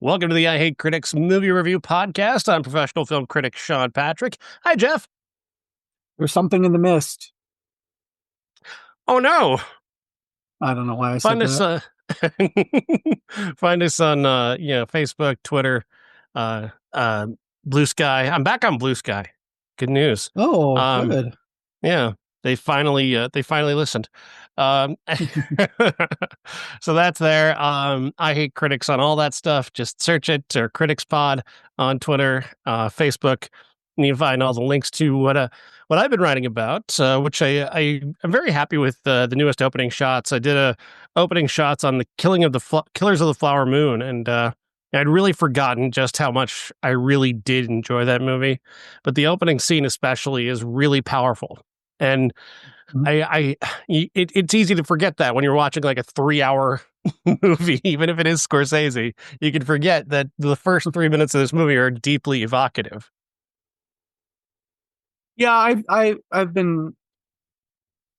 Welcome to the I Hate Critics movie review podcast. I'm professional film critic Sean Patrick. Hi, Jeff. There's something in the mist. Oh no! I don't know why I said Find us, that. find us on Facebook, Twitter, uh, uh, Blue Sky. I'm back on Blue Sky. Good news. Oh, Um, good. yeah, they finally listened. So that's there. I Hate Critics on all that stuff. Just search it, or Critics Pod on Twitter, Facebook. And you can find all the links to what I've been writing about, which I'm very happy with the newest opening shots. I did opening shots on the killing of the Killers of the Flower Moon, and I'd really forgotten just how much I really did enjoy that movie. But the opening scene especially is really powerful. And it's easy to forget that when you're watching like a 3-hour movie, even if it is Scorsese, you can forget that the first 3 minutes of this movie are deeply evocative. Yeah, I've been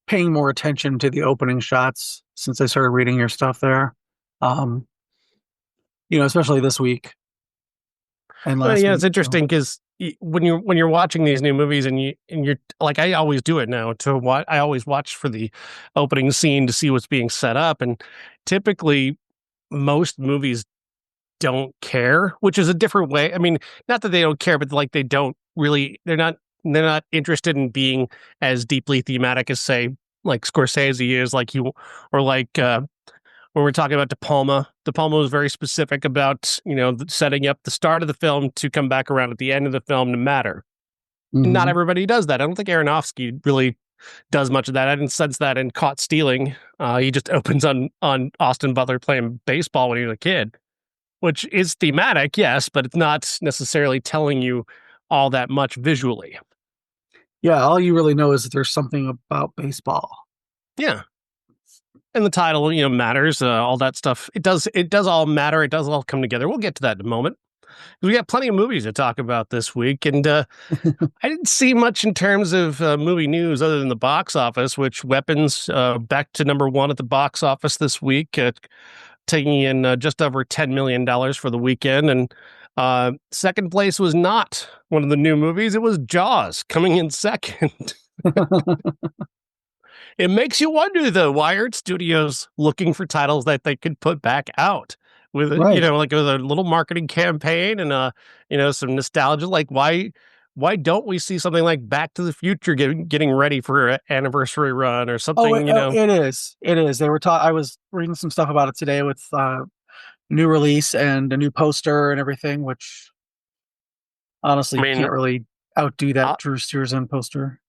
paying more attention to the opening shots since I started reading your stuff there. Especially this week and last Yeah, week. it's interesting because when you're watching these new movies and you're like, I always do it now to what I always watch for the opening scene to see what's being set up, and typically most movies don't care, which is a different way. I mean, not that they don't care, but like they're not interested in being as deeply thematic as, say, like Scorsese is, or like when we're talking about De Palma. De Palma was very specific about, setting up the start of the film to come back around at the end of the film to matter. Mm-hmm. Not everybody does that. I don't think Aronofsky really does much of that. I didn't sense that in Caught Stealing. He just opens on Austin Butler playing baseball when he was a kid, which is thematic, yes, but it's not necessarily telling you all that much visually. Yeah, all you really know is that there's something about baseball. Yeah. And the title, matters, all that stuff. It does all matter. It does all come together. We'll get to that in a moment. We got plenty of movies to talk about this week, and I didn't see much in terms of movie news other than the box office, which Weapons back to number one at the box office this week, taking in just over $10 million for the weekend. And second place was not one of the new movies. It was Jaws coming in second. It makes you wonder, though, why aren't studios looking for titles that they could put back out with, Right. like with a little marketing campaign and, some nostalgia? Like, why don't we see something like Back to the Future getting ready for an anniversary run or something? It is. It is. I was reading some stuff about it today with new release and a new poster and everything, which honestly can't really outdo that Drew Struzan poster.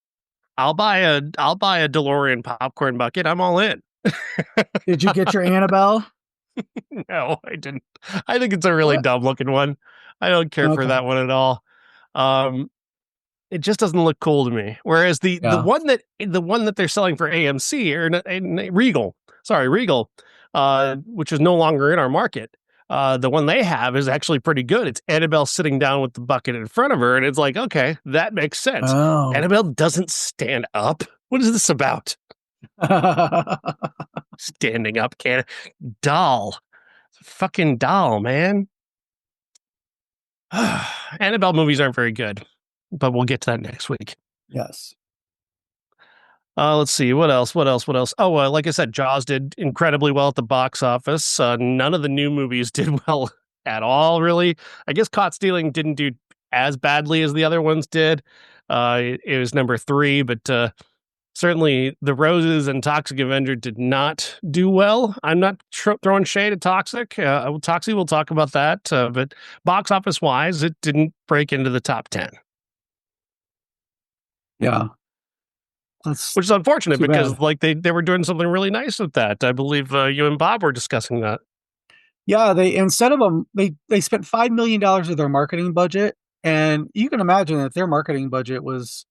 I'll buy a DeLorean popcorn bucket. I'm all in. Did you get your Annabelle? No, I didn't. I think it's a really dumb looking one. I don't care for that one at all. It just doesn't look cool to me. Whereas the one that they're selling for AMC or Regal, which is no longer in our market. The one they have is actually pretty good. It's Annabelle sitting down with the bucket in front of her, and it's like, okay, that makes sense. Oh. Annabelle doesn't stand up. What is this about? Standing up, doll, fucking doll, man. Annabelle movies aren't very good, but we'll get to that next week. Yes. Let's see. What else? Oh, like I said, Jaws did incredibly well at the box office. None of the new movies did well at all, really. I guess Caught Stealing didn't do as badly as the other ones did. It was number 3, but certainly The Roses and Toxic Avenger did not do well. I'm not throwing shade at Toxic. Toxic, we'll talk about that. But box office-wise, it didn't break into the top 10. Yeah. Which is unfortunate because like they were doing something really nice with that. I believe you and Bob were discussing that. Yeah, they spent $5 million of their marketing budget, and you can imagine that their marketing budget was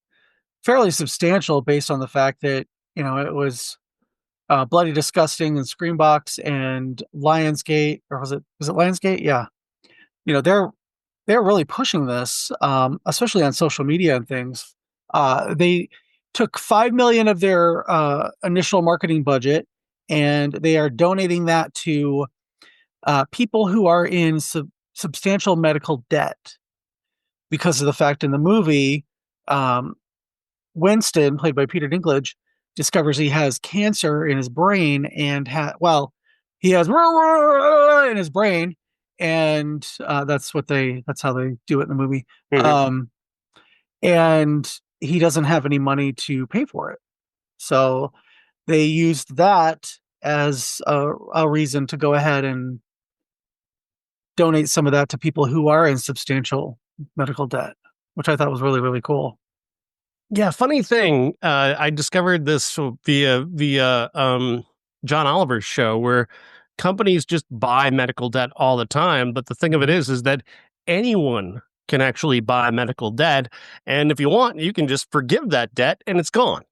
fairly substantial based on the fact that it was Bloody Disgusting and Screambox and Lionsgate, or was it Lionsgate? Yeah, they're really pushing this, especially on social media and things. They took $5 million of their initial marketing budget, and they are donating that to people who are in substantial medical debt because of the fact in the movie, um, Winston, played by Peter Dinklage, discovers he has cancer in his brain and he has in his brain, and that's how they do it in the movie. Mhm. Um, and he doesn't have any money to pay for it, so they used that as a reason to go ahead and donate some of that to people who are in substantial medical debt, which I thought was really, really cool. Yeah, funny thing. I discovered this via John Oliver's show, where companies just buy medical debt all the time. But the thing of it Mhm. is that anyone can actually buy medical debt, and if you want, you can just forgive that debt, and it's gone.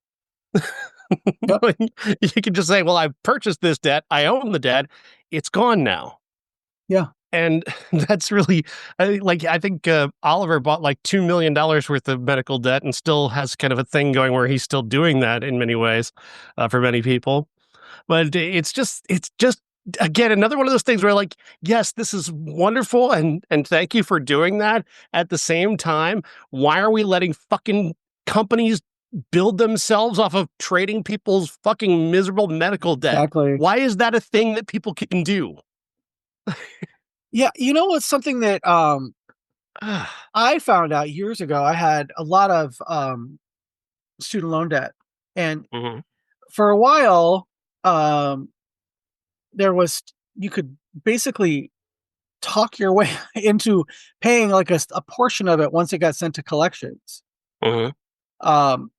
Yep. You can just say, "Well, I've purchased this debt. I own the debt. It's gone now." Yeah. And that's really I think Oliver bought like $2 million worth of medical debt and still has kind of a thing going where he's still doing that in many ways for many people. But it's just again another one of those things where like, yes, this is wonderful and thank you for doing that. At the same time, why are we letting fucking companies build themselves off of trading people's fucking miserable medical debt? Exactly. Why is that a thing that people can do? Yeah, you know what's something that I found out years ago? I had a lot of student loan debt, and Mhm. for a while, um, there was you could basically talk your way into paying like a portion of it once it got sent to collections. Mhm. Um,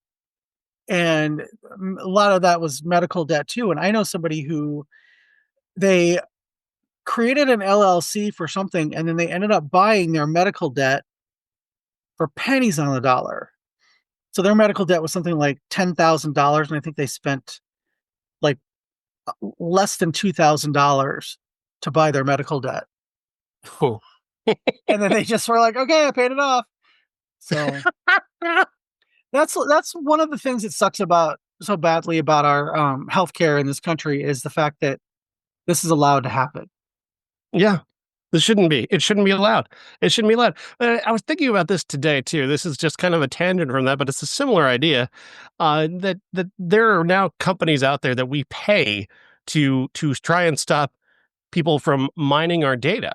and a lot of that was medical debt too. And I know somebody who they created an LLC for something, and then they ended up buying their medical debt for pennies on the dollar. So their medical debt was something like $10,000, and I think they spent like less than $2,000 to buy their medical debt. Cool. And then they just were like, okay, I paid it off. So that's one of the things that sucks about so badly about our healthcare in this country is the fact that this is allowed to happen. Yeah. This shouldn't be. It shouldn't be allowed. It shouldn't be allowed. I was thinking about this today too. This is just kind of a tangent from that, but it's a similar idea. That there are now companies out there that we pay to try and stop people from mining our data.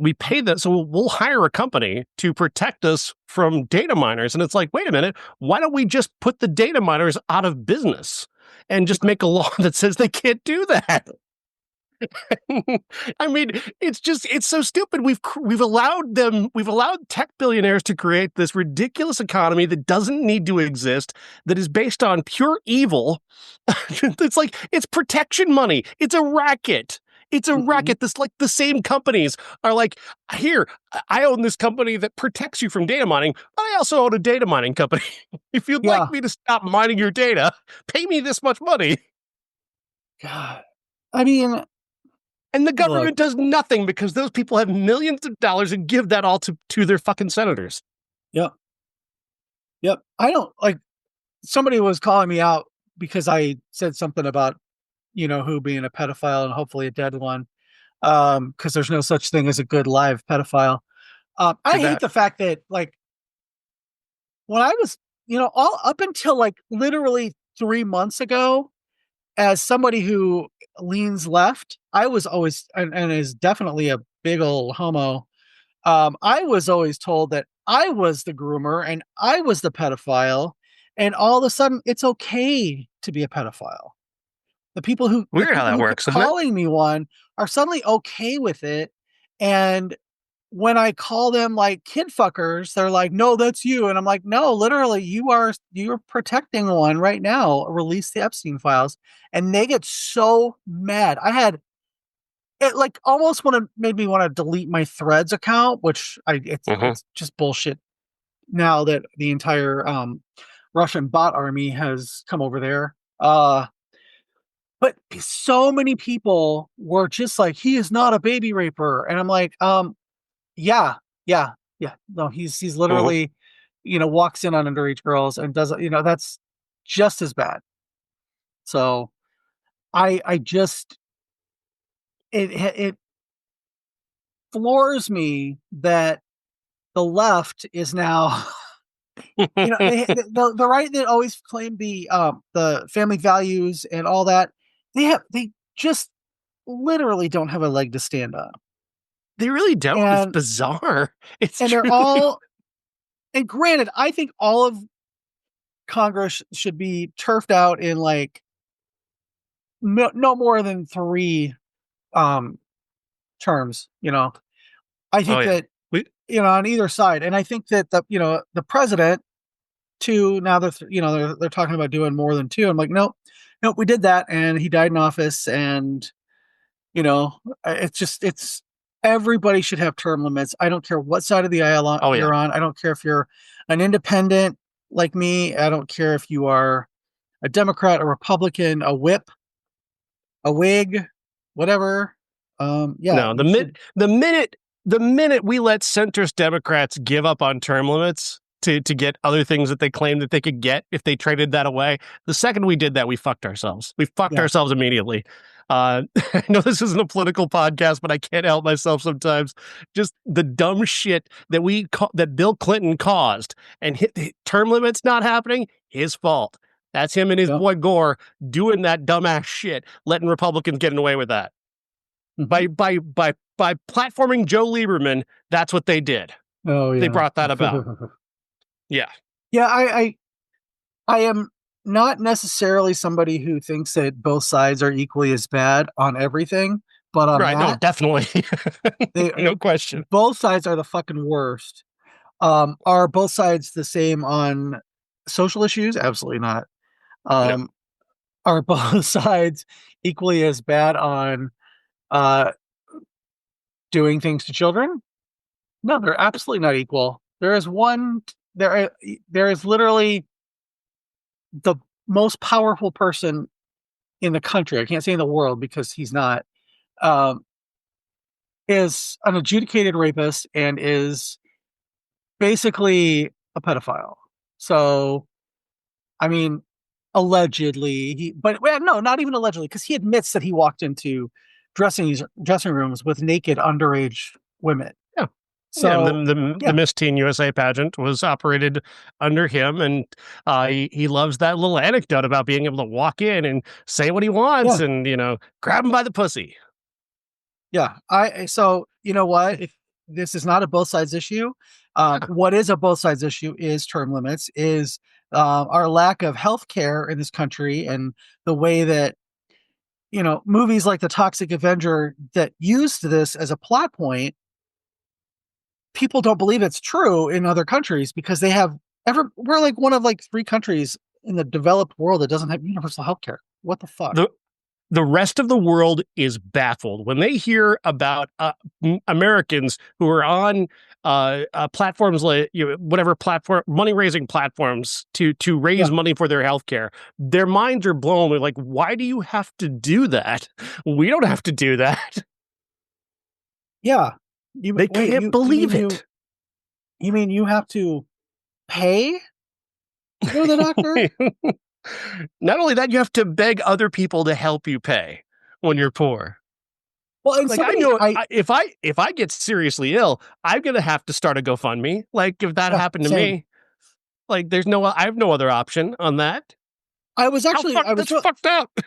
We pay that, so we'll hire a company to protect us from data miners. And it's like, wait a minute, why don't we just put the data miners out of business and just make a law that says they can't do that? I mean, it's so stupid. We've allowed tech billionaires to create this ridiculous economy that doesn't need to exist, that is based on pure evil. It's like it's protection money. It's a racket. It's a Mhm. racket. This like the same companies are like, here, I own this company that protects you from data mining, but I also own a data mining company. If you'd like Yeah. me to stop mining your data, pay me this much money. God. I mean, And the look, government does nothing because those people have millions of dollars and give that all to their fucking senators. yep. Yep. I don't like somebody was calling me out because I said something about, who being a pedophile and hopefully a dead one. Because there's no such thing as a good live pedophile. I True hate that. the fact that like when I was, all up until like literally 3 months ago, as somebody who leans left, I was always and is definitely a big old homo. I was always told that I was the groomer and I was the pedophile, and all of a sudden it's okay to be a pedophile. The Weird how people that who kept works, isn't it? calling me one are suddenly okay with it. And when I call them like kid fuckers, they're like, no, that's you. And I'm like, no, literally, you're protecting one right now. Release the Epstein files. And they get so mad. I had it like almost made me want to delete my threads account, which Hmm. it's just bullshit now that the entire Russian bot army has come over there. But so many people were just like, he is not a baby raper. And I'm like, yeah, yeah, yeah. No, he's Hmm. literally, walks in on underage girls and does, that's just as bad. So I just, it floors me that the left is now, the right that always claimed the family values and all that. They just literally don't have a leg to stand on. They really don't. It's And bizarre. It's and they're truly. all, and granted, I think all of Congress should be turfed out in like no more than 3 um terms, I Oh think yeah. that, We, on either side. And I think that the president too, now they're talking about doing more than 2. I'm like, nope, nope, we did that and he died in office. And you know, it's everybody should have term limits. I don't care what side of the aisle oh yeah. you're on. I don't care if you're an independent like me. I don't care if you are a Democrat, a Republican, a whip, a wig, whatever. Yeah, No, you should. the minute we let centrist Democrats give up on term limits to get other things that they claimed that they could get if they traded that away, the second we did that, we fucked ourselves. We fucked Yeah. ourselves immediately. I know this isn't a political podcast, but I can't help myself sometimes. Just the dumb shit that Bill Clinton caused and hit term limits not happening, his fault. That's him and his Yeah. boy Gore doing that dumbass shit, letting Republicans getting away with that. Mhm. By platforming Joe Lieberman, that's what they did. Oh They yeah. brought that about. Yeah. Yeah, I am not necessarily somebody who thinks that both sides are equally as bad on everything, but on Right. No, that, definitely. they No question. both sides are the fucking worst. Are both sides the same on social issues? Absolutely not. No. Um, are both sides equally as bad on uh doing things to children? No, they're absolutely not equal. There is one there is literally the most powerful person in the country. I can't say in the world because he's not. Um, is an adjudicated rapist and is basically a pedophile. So, I mean, allegedly, but well, no, not even allegedly, because he admits that he walked into dressing rooms with naked underage women. Yeah. Yeah. So, The yeah, Miss Teen USA pageant was operated under him. And he loves that little anecdote about being able to walk in and say what he wants yeah, and, grab him by the pussy. yeah. So you know what? If this is not a both sides issue, Yeah. what is a both sides issue is term limits, is our lack of health care in this country, and the way that movies like the Toxic Avenger that used this as a plot point, people don't believe it's true in other countries because we're like one of like 3 countries in the developed world that doesn't have universal health care. What the fuck? The, the rest of the world is baffled when they hear about Americans who are on platforms like whatever platform, money raising platforms to raise Yeah, money for their healthcare. Their minds are blown. They're like, "Why do you have to do that? We don't have to do that." yeah. They Wait, can't believe it. you mean you have to pay to go to the doctor? Not only that, you have to beg other people to help you pay when you're poor. Well, and Like I somebody know I if I get seriously ill, I'm gonna have to start a GoFundMe. Like if that yeah, happened to same. me, like I have no other option on that. I was actually I was That's fucked up.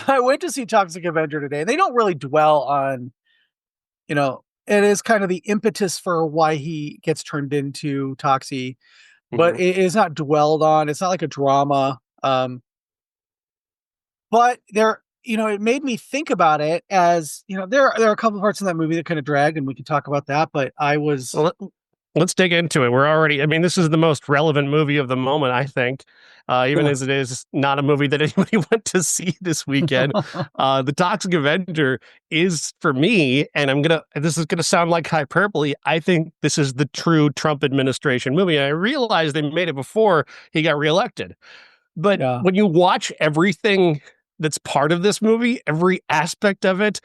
I went to see Toxic Avenger today. They don't really dwell on, it is kind of the impetus for why he gets turned into Toxie, but Mhm. it is not dwelled on. It's not like a drama. But it made me think about it as, there are a couple of parts in that movie that kind of drag, and we can talk about that. But I was, Well, let's dig into it. I mean, this is the most relevant movie of the moment, I think, even yeah, as it is not a movie that anybody went to see this weekend. The Toxic Avenger is, for me, and this is going to sound like hyperbole, I think this is the true Trump administration movie. And I realized they made it before he got reelected. But yeah, when you watch everything that's part of this movie, every aspect of it,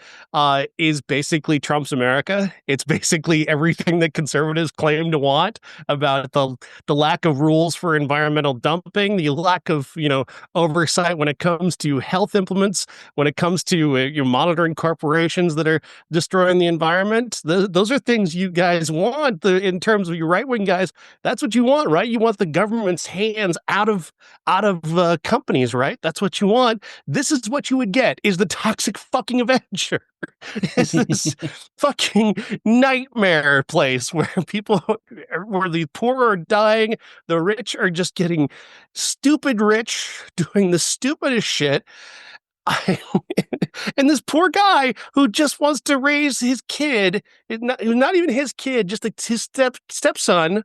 is basically Trump's America. It's basically everything that conservatives claim to want about the lack of rules for environmental dumping, the lack of oversight when it comes to health implements, when it comes to monitoring corporations that are destroying the environment. Those are things you guys want. In terms of you right wing guys, that's what you want, right? You want the government's hands out of companies, right? That's what you want. This is what you would get: is the Toxic fucking Avenger. It's this fucking nightmare place where where the poor are dying, the rich are just getting stupid rich, doing the stupidest shit. And this poor guy who just wants to raise his kid, not even his kid, just like his stepson,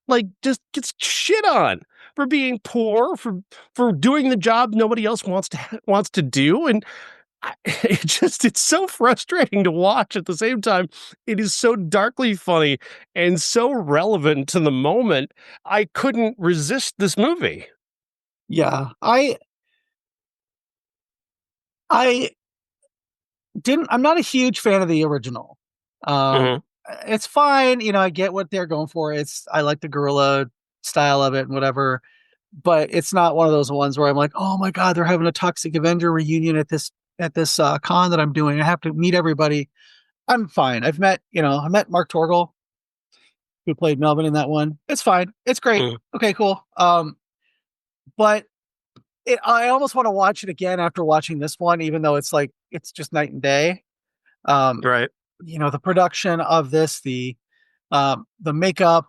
like just gets shit on for being poor, for doing the job nobody else wants to do. And it's so frustrating to watch. At the same time, it is so darkly funny and so relevant to the moment. I couldn't resist this movie. Yeah, I didn't. I'm not a huge fan of the original. Mhm. It's fine, I get what they're going for. I like the guerrilla style of it and whatever, but it's not one of those ones where I'm like, oh my god, they're having a Toxic Avenger reunion at this con that I'm doing. I have to meet everybody. I'm fine. I met Mark Torgel, who played Melvin in that one. It's fine. It's great. Mhm. Okay, cool. But I almost want to watch it again after watching this one, even though it's just night and day. Um, Right. the production of this, the makeup,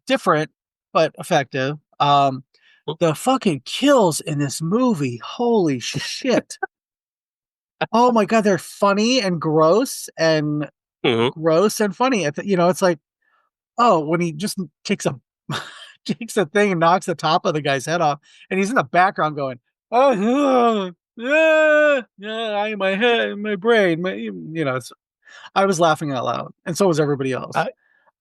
different but effective. The fucking kills in this movie, holy shit! Oh my god, they're funny and Mhm. gross and funny. It's like, oh, when he just takes a takes a thing and knocks the top of the guy's head off, and he's in the background going, "Oh, yeah, my head, my brain, I was laughing out loud, and so was everybody else. I,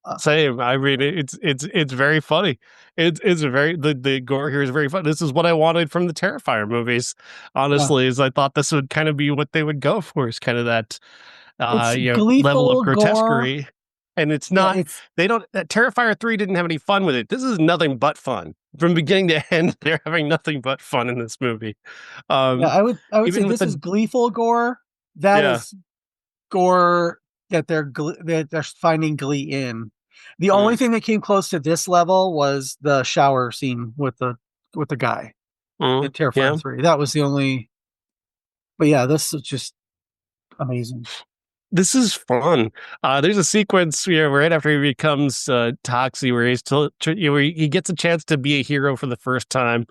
Uh, Same. I mean, it's very funny. It's the gore here is very fun. This is what I wanted from the Terrifier movies. yeah, Honestly, is I thought this would kind of be what they would go for. Is kind of that it's level of gleeful gore. grotesquerie. And it's Yeah, not, they don't, Terrifier 3 didn't have any fun with it. This is nothing but fun. From beginning to end, they're having nothing but fun in this movie. yeah. Um, I would say even with this is the, gleeful gore. That yeah. is gore that they're finding glee in. The only Mm, thing that came close to this level was the shower scene with the guy in yeah. Terrifier 3. That was the only. But yeah, this is just amazing. This is fun. There's a sequence, right after he becomes Toxie, where where he gets a chance to be a hero for the first time.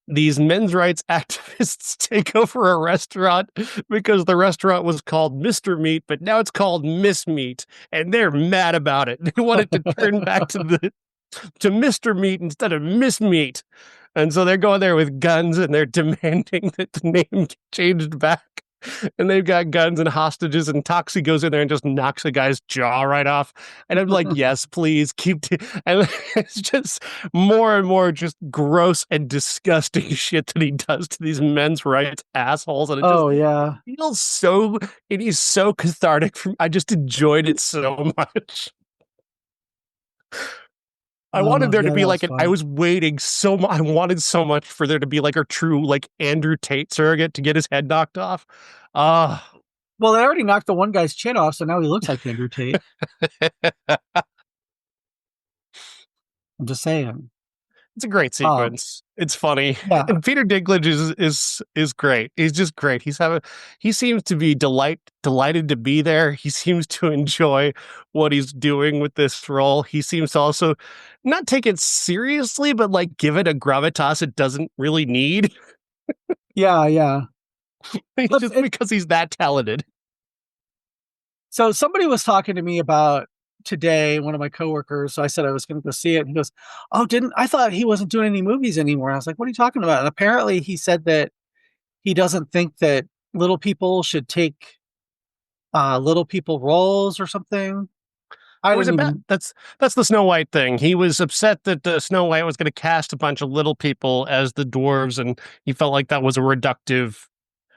These men's rights activists take over a restaurant because the restaurant was called Mr. Meat, but now it's called Miss Meat, and they're mad about it. They want it to turn back to Mr. Meat instead of Miss Meat. And so they're going there with guns and they're demanding that the name get changed back. And they've got guns and hostages, and Toxie goes in there and just knocks the guy's jaw right off. And I'm like, yes, please and it's just more and more just gross and disgusting shit that he does to these men's rights assholes. And it just Oh yeah. it is so cathartic. I just enjoyed it so much. I wanted there to Yeah, be that was I fun. was waiting so much. I wanted so much for there to be like a true like Andrew Tate surrogate to get his head knocked off. Ah, Well, they already knocked the one guy's chin off, so now he looks like Andrew Tate. I'm just saying. it's a great Um, sequence. It's funny, yeah, and Peter Dinklage is great. He's just great. He seems to be delighted to be there. He seems to enjoy what he's doing with this role. He seems to also not take it seriously, but like give it a gravitas it doesn't really need. yeah, yeah. But Just because he's that talented. so somebody was talking to me about today, one of my coworkers. So I said I was going to go see it. And he goes, "Oh, didn't I thought he wasn't doing any movies anymore?" I was like, "What are you talking about?" And apparently, he said that he doesn't think that little people should take little people roles or something. I There was didn't a bet. even. That's the Snow White thing. He was upset that Snow White was going to cast a bunch of little people as the dwarves, and he felt like that was a reductive.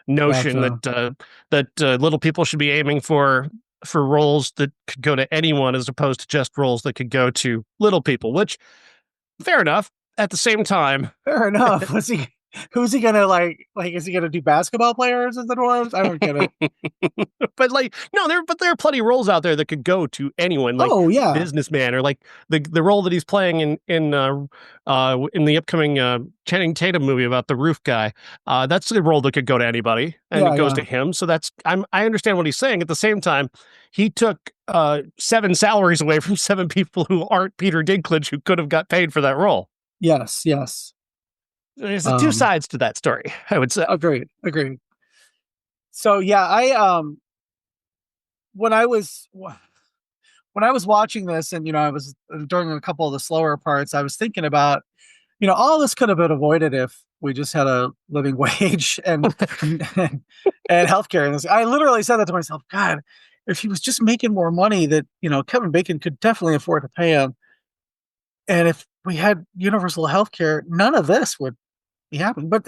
notion Gotcha. that little people should be aiming for roles that could go to anyone as opposed to just roles that could go to little people, which fair enough. At the same time, Fair enough. Was he? Who's he gonna like? Is he gonna do basketball players as the dwarves? I don't get it. but like no, there are plenty of roles out there that could go to anyone, like Oh yeah, businessman or like the role that he's playing in the upcoming Channing Tatum movie about the roof guy. That's a role that could go to anybody, and yeah, it goes yeah, to him. So I understand what he's saying. At the same time, he took 7 salaries away from 7 people who aren't Peter Dinklage who could have got paid for that role. yes, yes. There's the two sides to that story, I would say. Agreed, agreed. So yeah, I when I was when I was watching this, and I was during a couple of the slower parts, I was thinking about all this could have been avoided if we just had a living wage and healthcare. And I literally said that to myself, God, if he was just making more money, that Kevin Bacon could definitely afford to pay him. And if we had universal healthcare, none of this would be happening. But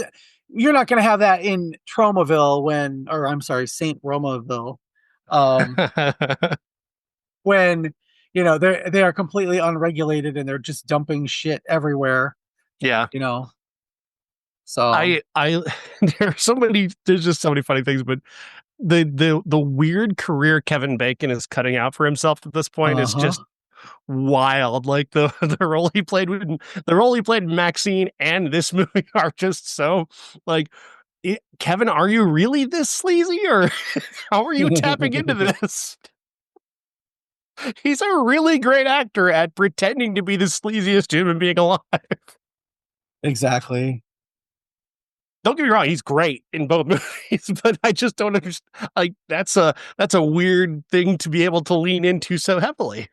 you're not going to have that in Tromaville or I'm sorry, Saint Romaville, um, when they are completely unregulated and they're just dumping shit everywhere. Yeah. So there's just so many funny things, but the weird career Kevin Bacon is cutting out for himself at this point is just wild. Like the role he played in Maxine and this movie are just so like, Kevin, are you really this sleazy, or how are you tapping into this? He's a really great actor at pretending to be the sleaziest human being alive. Exactly. Don't get me wrong, he's great in both movies, but I just don't understand. Like that's a weird thing to be able to lean into so heavily.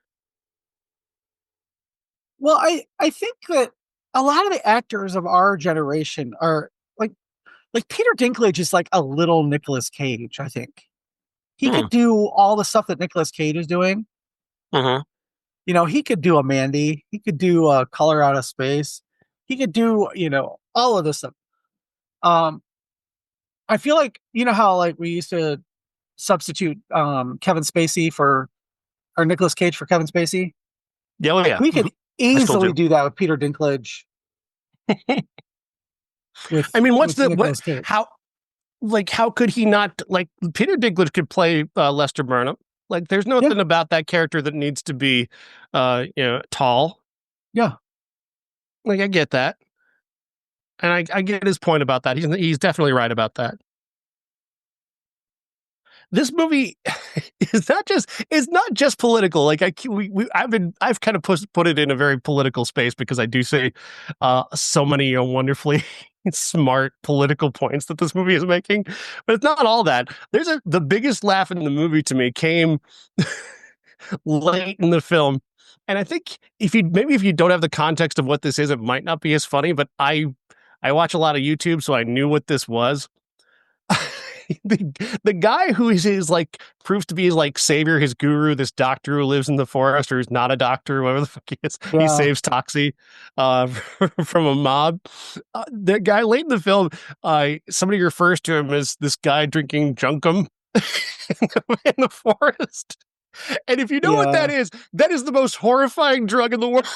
Well, I think that a lot of the actors of our generation are like Peter Dinklage is like a little Nicolas Cage. I think he could do all the stuff that Nicolas Cage is doing. Uh-huh. He could do a Mandy. He could do a Color Out of Space. He could do all of this stuff. I feel like how like we used to substitute Kevin Spacey or Nicolas Cage for Kevin Spacey. Yeah, well, yeah. We could easily do that with Peter Dinklage. I mean, how could he not, like, Peter Dinklage could play Lester Burnham. Like, there's nothing about that character that needs to be tall. Yeah. Like, I get that. And I get his point about that. He's definitely right about that. This movie is not just political. Like I've kind of put it in a very political space because I do say so many wonderfully smart political points that this movie is making, but it's not all that. The biggest laugh in the movie to me came late in the film, and I think if you don't have the context of what this is, it might not be as funny. But I watch a lot of YouTube, so I knew what this was. The guy who is like proves to be his like savior, his guru, this doctor who lives in the forest, or is not a doctor, whatever the fuck he is. Yeah. He saves Toxie from a mob. That guy late in the film, somebody refers to him as this guy drinking junkum in the forest. And if you know what that is the most horrifying drug in the world.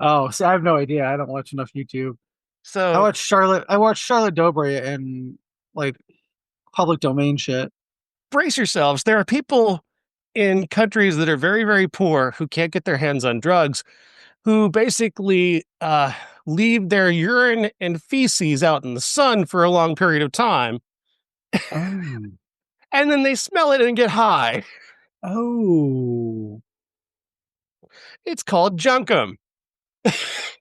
Oh, see, I have no idea. I don't watch enough YouTube. So I watched Charlotte Dobre and like public domain shit. Brace yourselves. There are people in countries that are very, very poor who can't get their hands on drugs, who basically leave their urine and feces out in the sun for a long period of time. And then they smell it and get high. Oh. It's called junkum.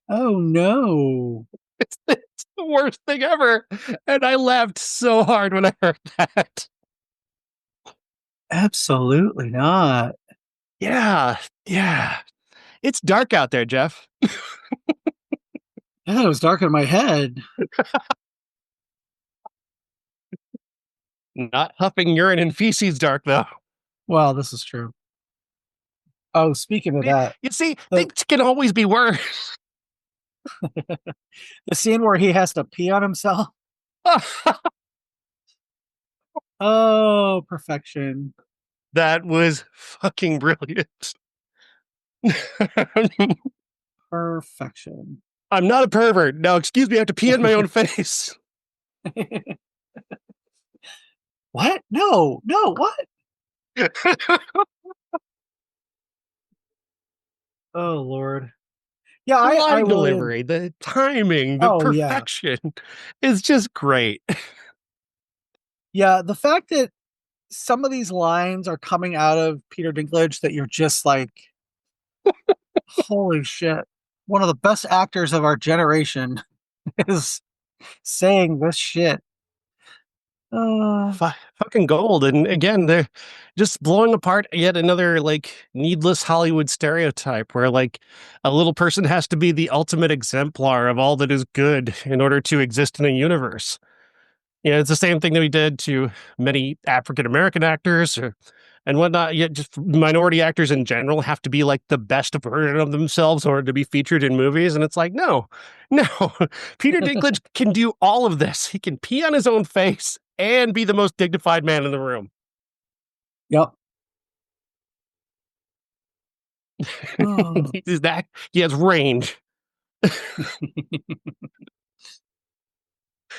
Oh, no. It's the worst thing ever. And I laughed so hard when I heard that. Absolutely not. Yeah. It's dark out there, Jeff. Yeah, it was dark in my head. Not huffing urine and feces dark, though. Well, this is true. Oh, speaking of that. You see, things can always be worse. The scene where he has to pee on himself. Oh, perfection. That was fucking brilliant. Perfection. I'm not a pervert. Now, excuse me, I have to pee in my own face. What? No, no, what? Oh Lord. Yeah, The I line would. delivery, the timing, the Oh yeah. perfection is just great. Yeah, the fact that some of these lines are coming out of Peter Dinklage that you're just like, holy shit. One of the best actors of our generation is saying this shit. Uh, Fucking gold. And again, they're just blowing apart yet another like needless Hollywood stereotype where like a little person has to be the ultimate exemplar of all that is good in order to exist in a universe. Yeah, it's the same thing that we did to many African American actors and whatnot. Yet, just minority actors in general have to be like the best version of themselves in order to be featured in movies. And it's like, no, no. Peter Dinklage can do all of this. He can pee on his own face and be the most dignified man in the room. yep. Oh. He's that he has range.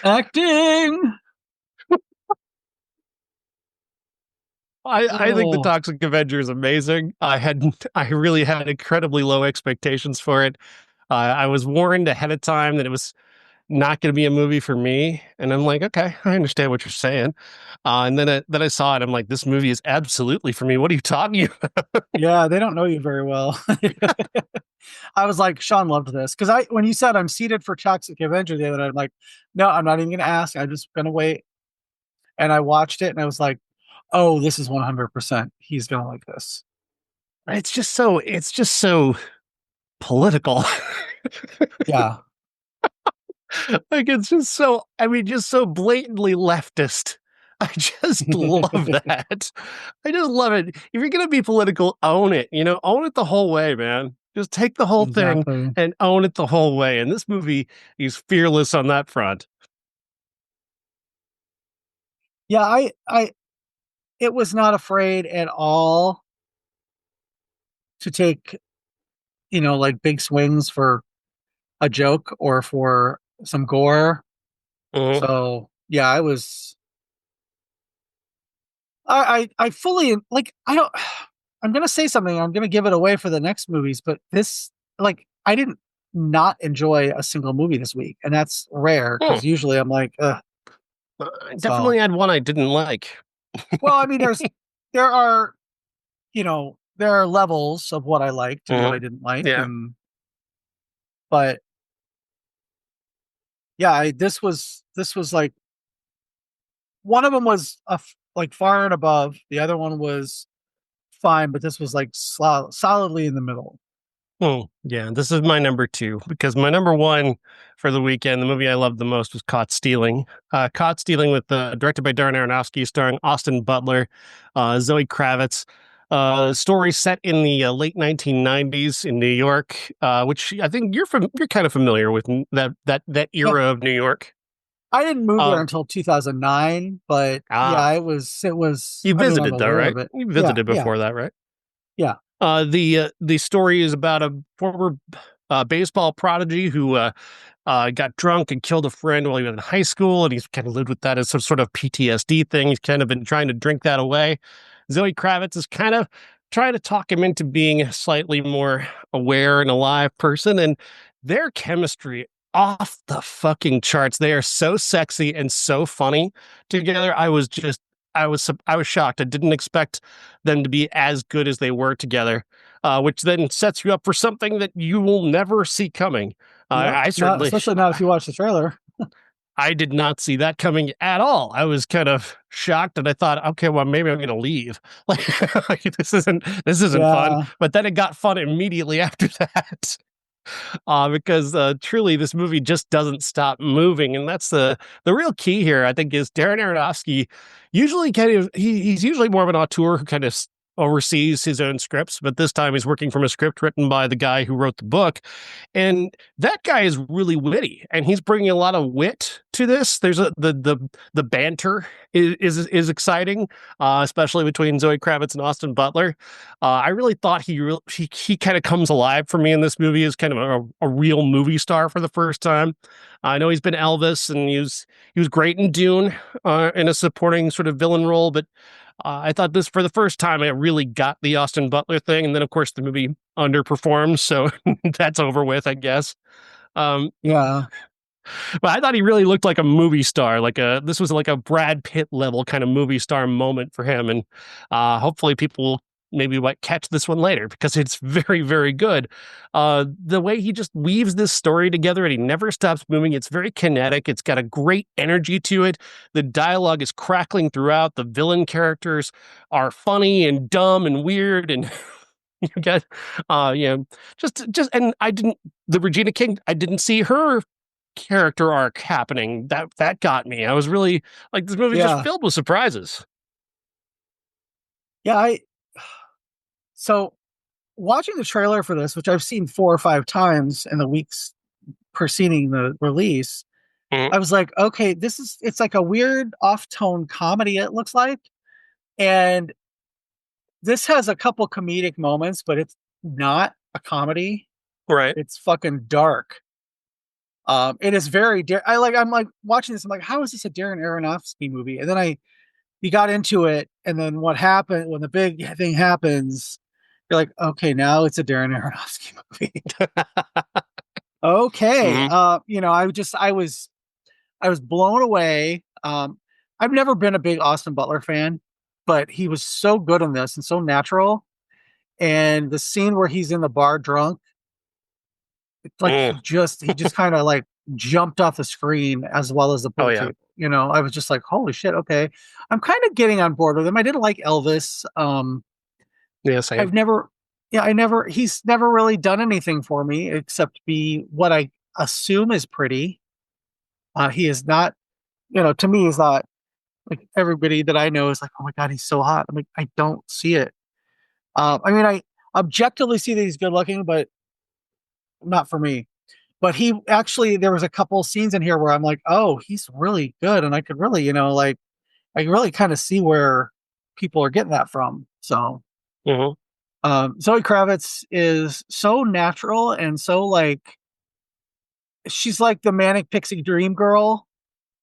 Acting. I think the Oh, Toxic Avenger is amazing. I really had incredibly low expectations for it. I was warned ahead of time that it was not going to be a movie for me, and I'm like, okay, I understand what you're saying. And then I saw it. I'm like, this movie is absolutely for me. What are you talking about? yeah, they don't know you very well. I was like, Sean loved this because when you said I'm seated for Toxic Avenger the other night, I'm like, no, I'm not even gonna ask. I'm just gonna wait. And I watched it and I was like, oh, this is 100%. He's gonna like this. It's just so political. Yeah. Like it's just so I mean just so blatantly leftist. I just love that. I just love it. If you're going to be political, own it. Own it the whole way, man. Just take the whole thing Exactly. and own it the whole way. And this movie is fearless on that front. Yeah, it was not afraid at all to take, like big swings for a joke or for some gore. Mhm. So yeah, I fully like I don't I'm gonna say something, I'm gonna give it away for the next movies, but this like I didn't not enjoy a single movie this week, and that's rare Hmm. because usually I'm like, ugh. I So definitely had one I didn't like. well, I mean there are there are levels of what I liked and what I Mhm. didn't like, Yeah. and but yeah, this was like one of them was like far and above, the other one was fine, but this was like solidly in the middle. Yeah, this is my number two because my number one for the weekend, the movie I loved the most was Caught Stealing. Caught Stealing with directed by Darren Aronofsky, starring Austin Butler, Zoe Kravitz. Story set in the late 1990s in New York, which I think you're kind of familiar with that Yeah, era of New York. I didn't move there Uh, until 2009, but yeah, ah, it was. you I mean, I'm visited though, aware right? of it. You Yeah, visited yeah, before that, right? yeah. The story is about a former baseball prodigy who got drunk and killed a friend while he was in high school, and he's kind of lived with that as some sort of PTSD thing. He's kind of been trying to drink that away. Zoe Kravitz is kind of trying to talk him into being a slightly more aware and alive person, and their chemistry off the fucking charts. They are so sexy and so funny together. I was shocked. I didn't expect them to be as good as they were together, which then sets you up for something that you will never see coming. Yep. I Not certainly, especially not if you watch the trailer. I did not see that coming at all. I was kind of shocked, and I thought, okay, well, maybe I'm going to leave. Like this isn't fun. Yeah, But then it got fun immediately after that, because truly, this movie just doesn't stop moving, and that's the real key here. I think is Darren Aronofsky. Usually, he's usually more of an auteur who kind of oversees his own scripts, but this time he's working from a script written by the guy who wrote the book. And that guy is really witty, and he's bringing a lot of wit to this. There's the banter is exciting, especially between Zoe Kravitz and Austin Butler. I really thought he kind of comes alive for me in this movie as kind of a real movie star for the first time. I know he's been Elvis, and he was great in Dune in a supporting sort of villain role, but I thought this for the first time I really got the Austin Butler thing, and then of course the movie underperforms, so that's over with, I guess. Yeah. But I thought he really looked like a movie star. This was like a Brad Pitt level kind of movie star moment for him, and hopefully people will maybe might catch this one later because it's very, very good. The way he just weaves this story together and he never stops moving. It's very kinetic. It's got a great energy to it. The dialogue is crackling throughout. The villain characters are funny and dumb and weird, and you get, just and the Regina King. I didn't see her character arc happening. That got me. I was really like, this movie just filled with surprises. Yeah, so watching the trailer for this, which I've seen 4 or 5 times in the weeks preceding the release, Mhm. I was like, okay, it's like a weird off-tone comedy, it looks like. And this has a couple comedic moments, but it's not a comedy. Right. It's fucking dark. It is very I'm like watching this, I'm like, how is this a Darren Aronofsky movie? And then you got into it, and then what happened when the big thing happens, you're like, okay, now it's a Darren Aronofsky movie. Okay. Mhm. I was blown away. I've never been a big Austin Butler fan, but he was so good in this and so natural. And the scene where he's in the bar drunk, it's like Mm. he just kind of like jumped off the screen as well as the Oh pool yeah. table. I was just like, holy shit, okay. I'm kind of getting on board with him. I didn't like Elvis. Yeah, same. I've never yeah, I never he's never really done anything for me except be what I assume is pretty. He is not, to me, he's not like everybody that I know is like, oh my God, he's so hot. I'm like, I don't see it. I objectively see that he's good looking, but not for me. But there was a couple scenes in here where I'm like, oh, he's really good. And I could really, I can really kind of see where people are getting that from. So, Mhm. Zoe Kravitz is so natural and so like, she's like the manic pixie dream girl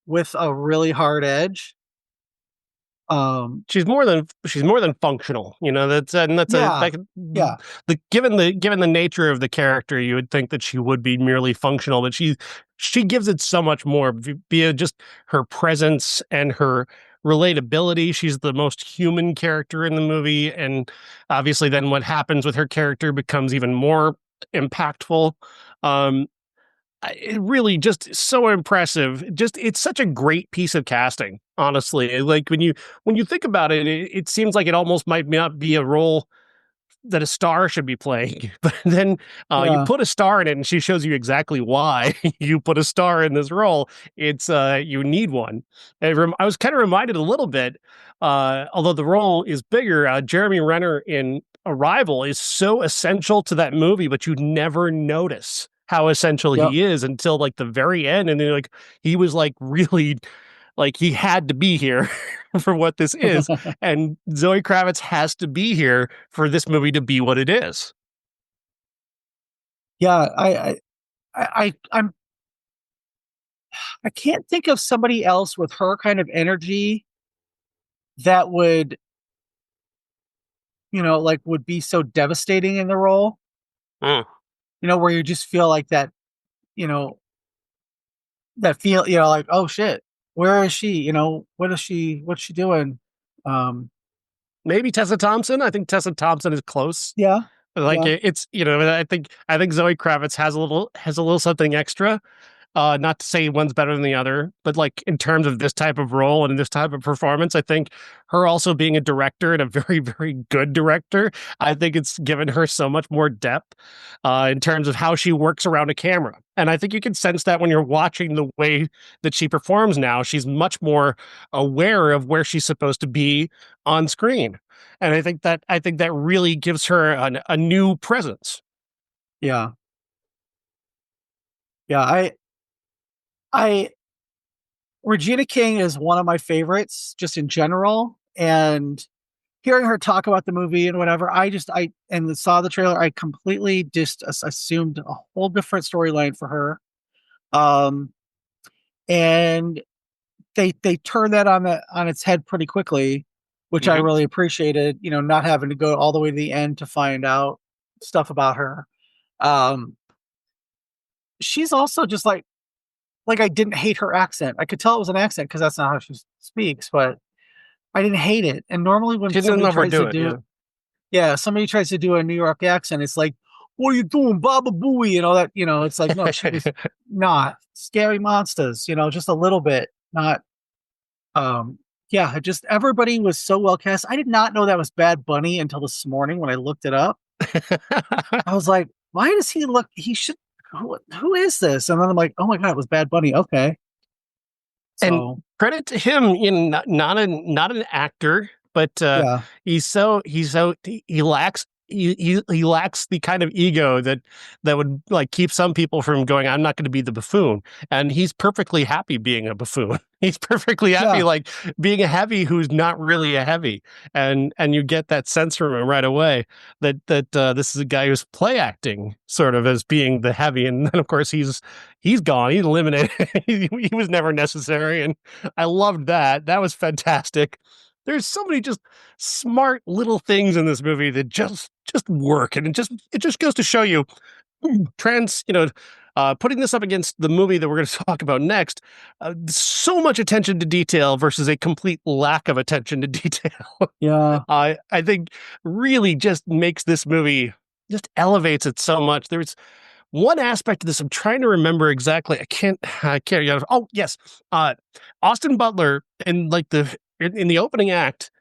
with a really hard edge. She's more than functional. That's a Yeah, that yeah, the given the nature of the character, you would think that she would be merely functional, but she gives it so much more via just her presence and her relatability. She's the most human character in the movie, and obviously then what happens with her character becomes even more impactful. Um, it really just so impressive. Just it's such a great piece of casting, honestly. Like when you think about it, it seems like it almost might not be a role that a star should be playing. But then you yeah, put a star in it, and she shows you exactly why you put a star in this role. It's you need one. I was kind of reminded a little bit, although the role is bigger. Jeremy Renner in Arrival is so essential to that movie, but you never notice how essential yep. he is until like the very end, and then like he was like really like he had to be here for what this is, and Zoe Kravitz has to be here for this movie to be what it is. Yeah, I can't think of somebody else with her kind of energy that would, like would be so devastating in the role, Mm. where you just feel like that, you know, that feel, like, oh shit, where is she? What's she doing? Um, Maybe Tessa Thompson. I think Tessa Thompson is close. yeah, Like yeah, it's I think Zoe Kravitz has a little something extra. Not to say one's better than the other, but like in terms of this type of role and this type of performance, I think her also being a director and a very, very good director, I think it's given her so much more depth in terms of how she works around a camera. And I think you can sense that when you're watching the way that she performs now. She's much more aware of where she's supposed to be on screen. and I think that really gives her a new presence. Yeah. Yeah. I Regina King is one of my favorites just in general. And hearing her talk about the movie and whatever, and saw the trailer, I completely just assumed a whole different storyline for her. Um, and they turned that on its head pretty quickly, which I Mm-hmm. really appreciated, not having to go all the way to the end to find out stuff about her. Um, she's also just like I didn't hate her accent. I could tell it was an accent because that's not how she speaks, but I didn't hate it. And normally when She didn't somebody tries overdo to it. Yeah. do, yeah, somebody tries to do a New York accent, it's like, what are you doing, Baba Booey? And all that, it's like, no, she was not scary monsters, just a little bit, not, yeah, just everybody was so well cast. I did not know that was Bad Bunny until this morning when I looked it up. I was like, why does he look, who is this? And then I'm like, oh my God, it was Bad Bunny. Okay. And So, credit to him, not an actor, but yeah, he lacks he lacks the kind of ego that would like keep some people from going, I'm not going to be the buffoon. And he's perfectly happy being a buffoon. He's perfectly happy yeah, like being a heavy who's not really a heavy. And you get that sense from him right away that this is a guy who's play acting sort of as being the heavy. And then of course he's gone. He's eliminated. He was never necessary. And I loved that. That was fantastic. There's so many just smart little things in this movie that just work, and it just goes to show you putting this up against the movie that we're going to talk about next, so much attention to detail versus a complete lack of attention to detail. yeah, I think really just makes this movie, just elevates it so much. There's one aspect of this I'm trying to remember exactly. I can't. Oh yes, Austin Butler in the opening act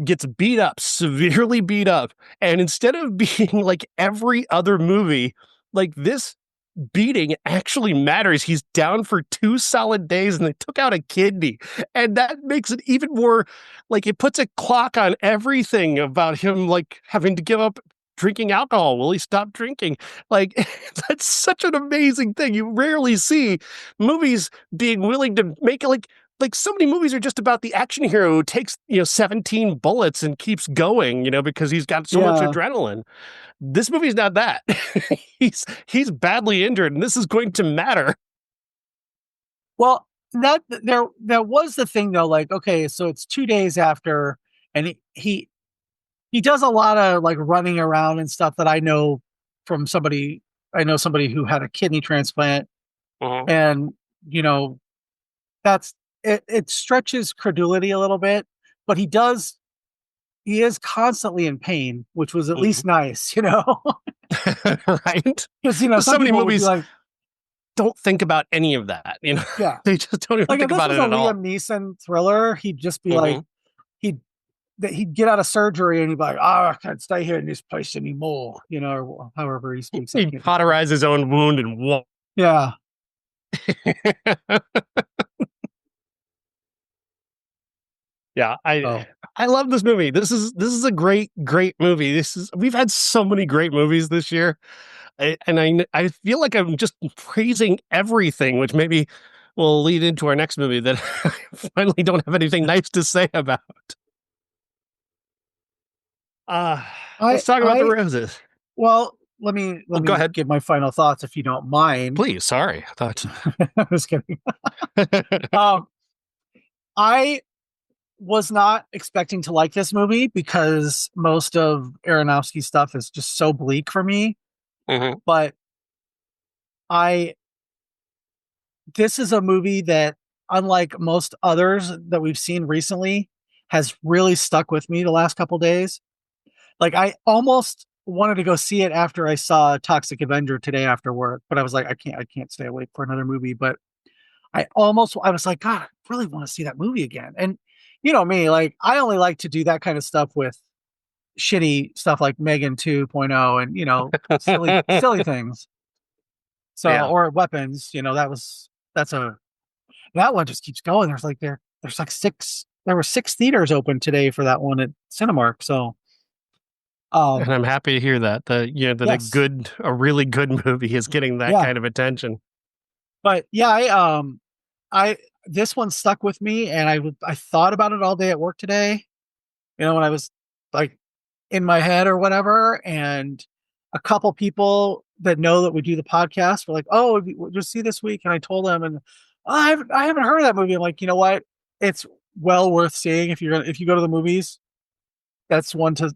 gets beat up, severely beat up, and instead of being like every other movie, like this beating actually matters. He's down for 2 solid days and they took out a kidney. And that makes it even more like it puts a clock on everything about him like having to give up drinking alcohol. Will he stop drinking? Like that's such an amazing thing. You rarely see movies being willing to make it like so many movies are just about the action hero who takes, 17 bullets and keeps going, because he's got so much yeah. adrenaline. This movie's not that. He's badly injured, and this is going to matter. Well, there was the thing though, like, okay, so it's 2 days after, and he does a lot of like running around and stuff that I know from somebody. I know somebody who had a kidney transplant, Uh-huh. and you know that's it stretches credulity a little bit, but he is constantly in pain, which was at least nice, Right? because So some many people would be movies like, don't think about any of that. yeah, They just don't even like if think this about was it a at all. Liam Neeson thriller, he'd just be like, Mhm. he'd he'd get out of surgery and he'd be like, oh, I can't stay here in this place anymore, or however he speaks. I He can't. cauterized his own wound and walked. Yeah. Yeah, Oh, I love this movie. This is a great movie. We've had so many great movies this year. I feel like I'm just praising everything, which maybe will lead into our next movie that I finally don't have anything nice to say about. Uh, I let's talk about the I roses. well, let me Go ahead, give my final thoughts if you don't mind. please. Sorry, I thought. I was kidding. Um, I was not expecting to like this movie because most of Aronofsky stuff is just so bleak for me. Mhm. But I this is a movie that, unlike most others that we've seen recently, has really stuck with me the last couple days. Like I almost wanted to go see it after I saw Toxic Avenger today after work, but I was like, I can't stay awake for another movie. But I was like, God, I really want to see that movie again. And you know me, like I only like to do that kind of stuff with shitty stuff like Megan 2.0 and silly things. So Yeah. or weapons, that one just keeps going. There's like 6 there were 6 theaters open today for that one at Cinemark. So, And um, I'm happy to hear that that yes, a really good movie is getting that yeah. kind of attention. But yeah, I this one stuck with me, and I thought about it all day at work today. When I was like in my head or whatever, and a couple people that know that we do the podcast were like, "Oh, just see this week," and I told them, and "Oh, I haven't heard of that movie." I'm like, you know what? It's well worth seeing if you go to the movies. That's one to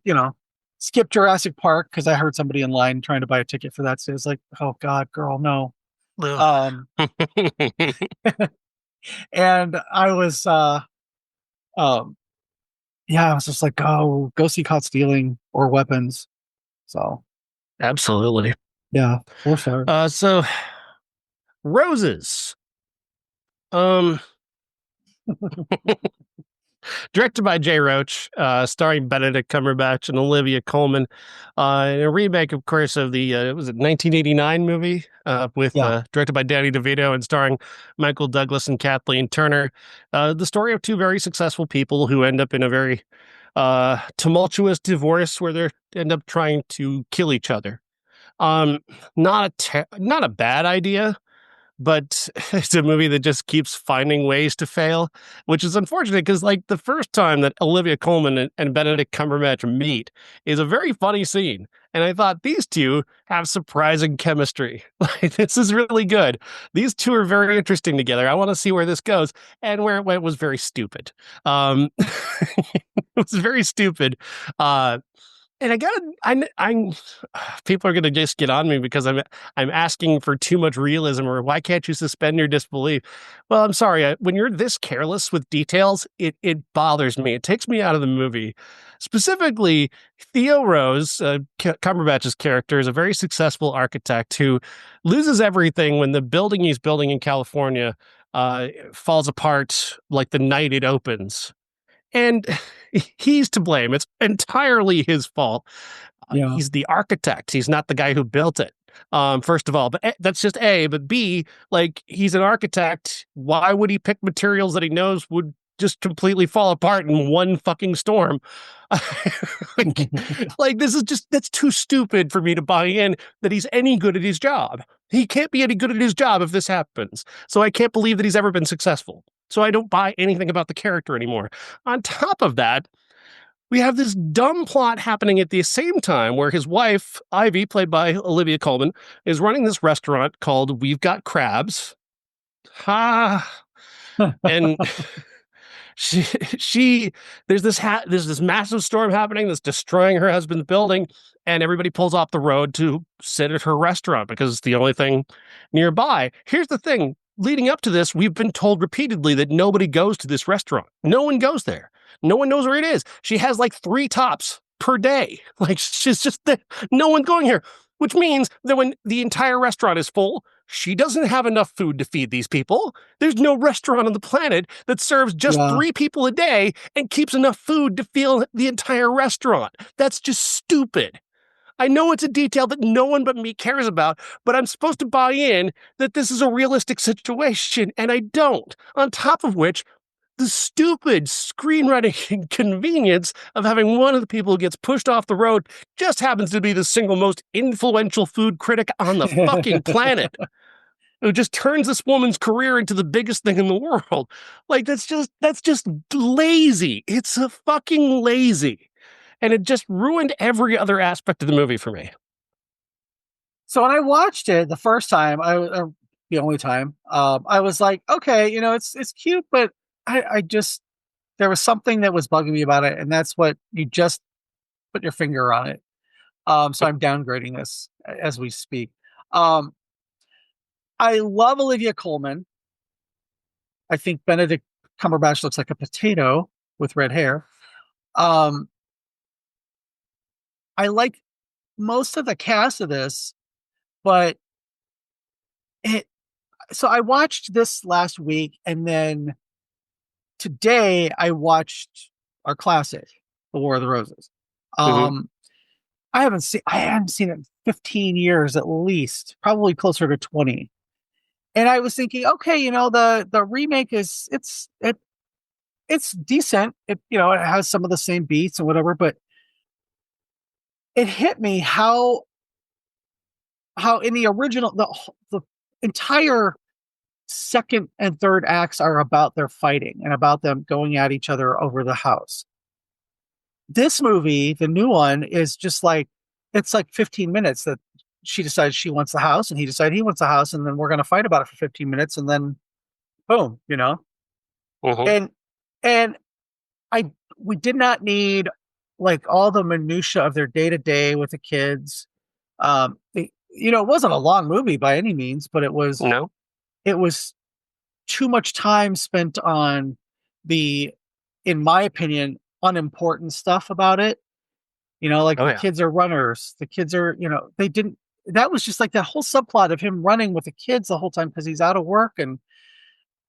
skip Jurassic Park because I heard somebody in line trying to buy a ticket for that. So it's like, oh God, girl, no. Ugh. Um, and I was um yeah, I was just like, go see Caught Stealing or Weapons. So Absolutely. yeah, 4 stars. So Roses. Um, Directed by Jay Roach, starring Benedict Cumberbatch and Olivia Colman, a remake, of course, of the was it 1989 movie with Yeah, directed by Danny DeVito and starring Michael Douglas and Kathleen Turner. The story of two very successful people who end up in a very tumultuous divorce where they end up trying to kill each other. Um, not a bad idea, but it's a movie that just keeps finding ways to fail, which is unfortunate because, like, the first time that Olivia Colman and Benedict Cumberbatch meet is a very funny scene. And I thought these two have surprising chemistry. Like, this is really good. These two are very interesting together. I want to see where this goes. And where it went was very stupid. It was very stupid. Uh, and I'm people are gonna just get on me because I'm asking for too much realism or why can't you suspend your disbelief? Well, I'm sorry. When you're this careless with details, it bothers me. It takes me out of the movie. Specifically, Theo Rose, Cumberbatch's character, is a very successful architect who loses everything when the building he's building in California falls apart like the night it opens. And he's to blame. It's entirely his fault. yeah. He's the architect. He's not the guy who built it. First of all, but that's just A. But B, like, he's an architect. Why would he pick materials that he knows would just completely fall apart in one fucking storm? like, like, this is just, that's too stupid for me to buy in that he's any good at his job. He can't be any good at his job if this happens. So I can't believe that he's ever been successful. So I don't buy anything about the character anymore. On top of that, we have this dumb plot happening at the same time where his wife, Ivy, played by Olivia Colman, is running this restaurant called We've Got Crabs. Ha! And she, she there's this massive storm happening that's destroying her husband's building, and everybody pulls off the road to sit at her restaurant because it's the only thing nearby. Here's the thing. Leading up to this, we've been told repeatedly that nobody goes to this restaurant. No one goes there. No one knows where it is. She has like 3 tops per day. Like, she's just no one's going here, which means that when the entire restaurant is full, she doesn't have enough food to feed these people. There's no restaurant on the planet that serves just Yeah. 3 people a day and keeps enough food to fill the entire restaurant. That's just stupid. I know it's a detail that no one but me cares about, but I'm supposed to buy in that this is a realistic situation, and I don't. On top of which, the stupid screenwriting inconvenience of having one of the people who gets pushed off the road just happens to be the single most influential food critic on the fucking planet, who just turns this woman's career into the biggest thing in the world. Like, that's just lazy. It's a fucking lazy. And it just ruined every other aspect of the movie for me. So when I watched it the first time, the only time, I was like, okay, it's cute, but I just there was something that was bugging me about it, and that's what you just put your finger on it. So I'm downgrading this as we speak. Um, I love Olivia Colman. I think Benedict Cumberbatch looks like a potato with red hair. Um, I like most of the cast of this, but it. So I watched this last week, and then today I watched our classic, The War of the Roses. Mm-hmm. Um, I haven't seen it in 15 years at least, probably closer to 20. And I was thinking, okay, the remake it's decent. It it has some of the same beats and whatever, but it hit me how in the original the entire second and third acts are about their fighting and about them going at each other over the house. This movie, the new one, is just like it's like 15 minutes that she decides she wants the house and he decides he wants the house, and then we're going to fight about it for 15 minutes, and then boom, Mhm. and and I we did not need like all the minutia of their day to day with the kids. It wasn't a long movie by any means, but No? it was too much time spent on the, in my opinion, unimportant stuff about it. Like Oh, the yeah. kids are runners. The kids are, they didn't. That was just like that whole subplot of him running with the kids the whole time because he's out of work. And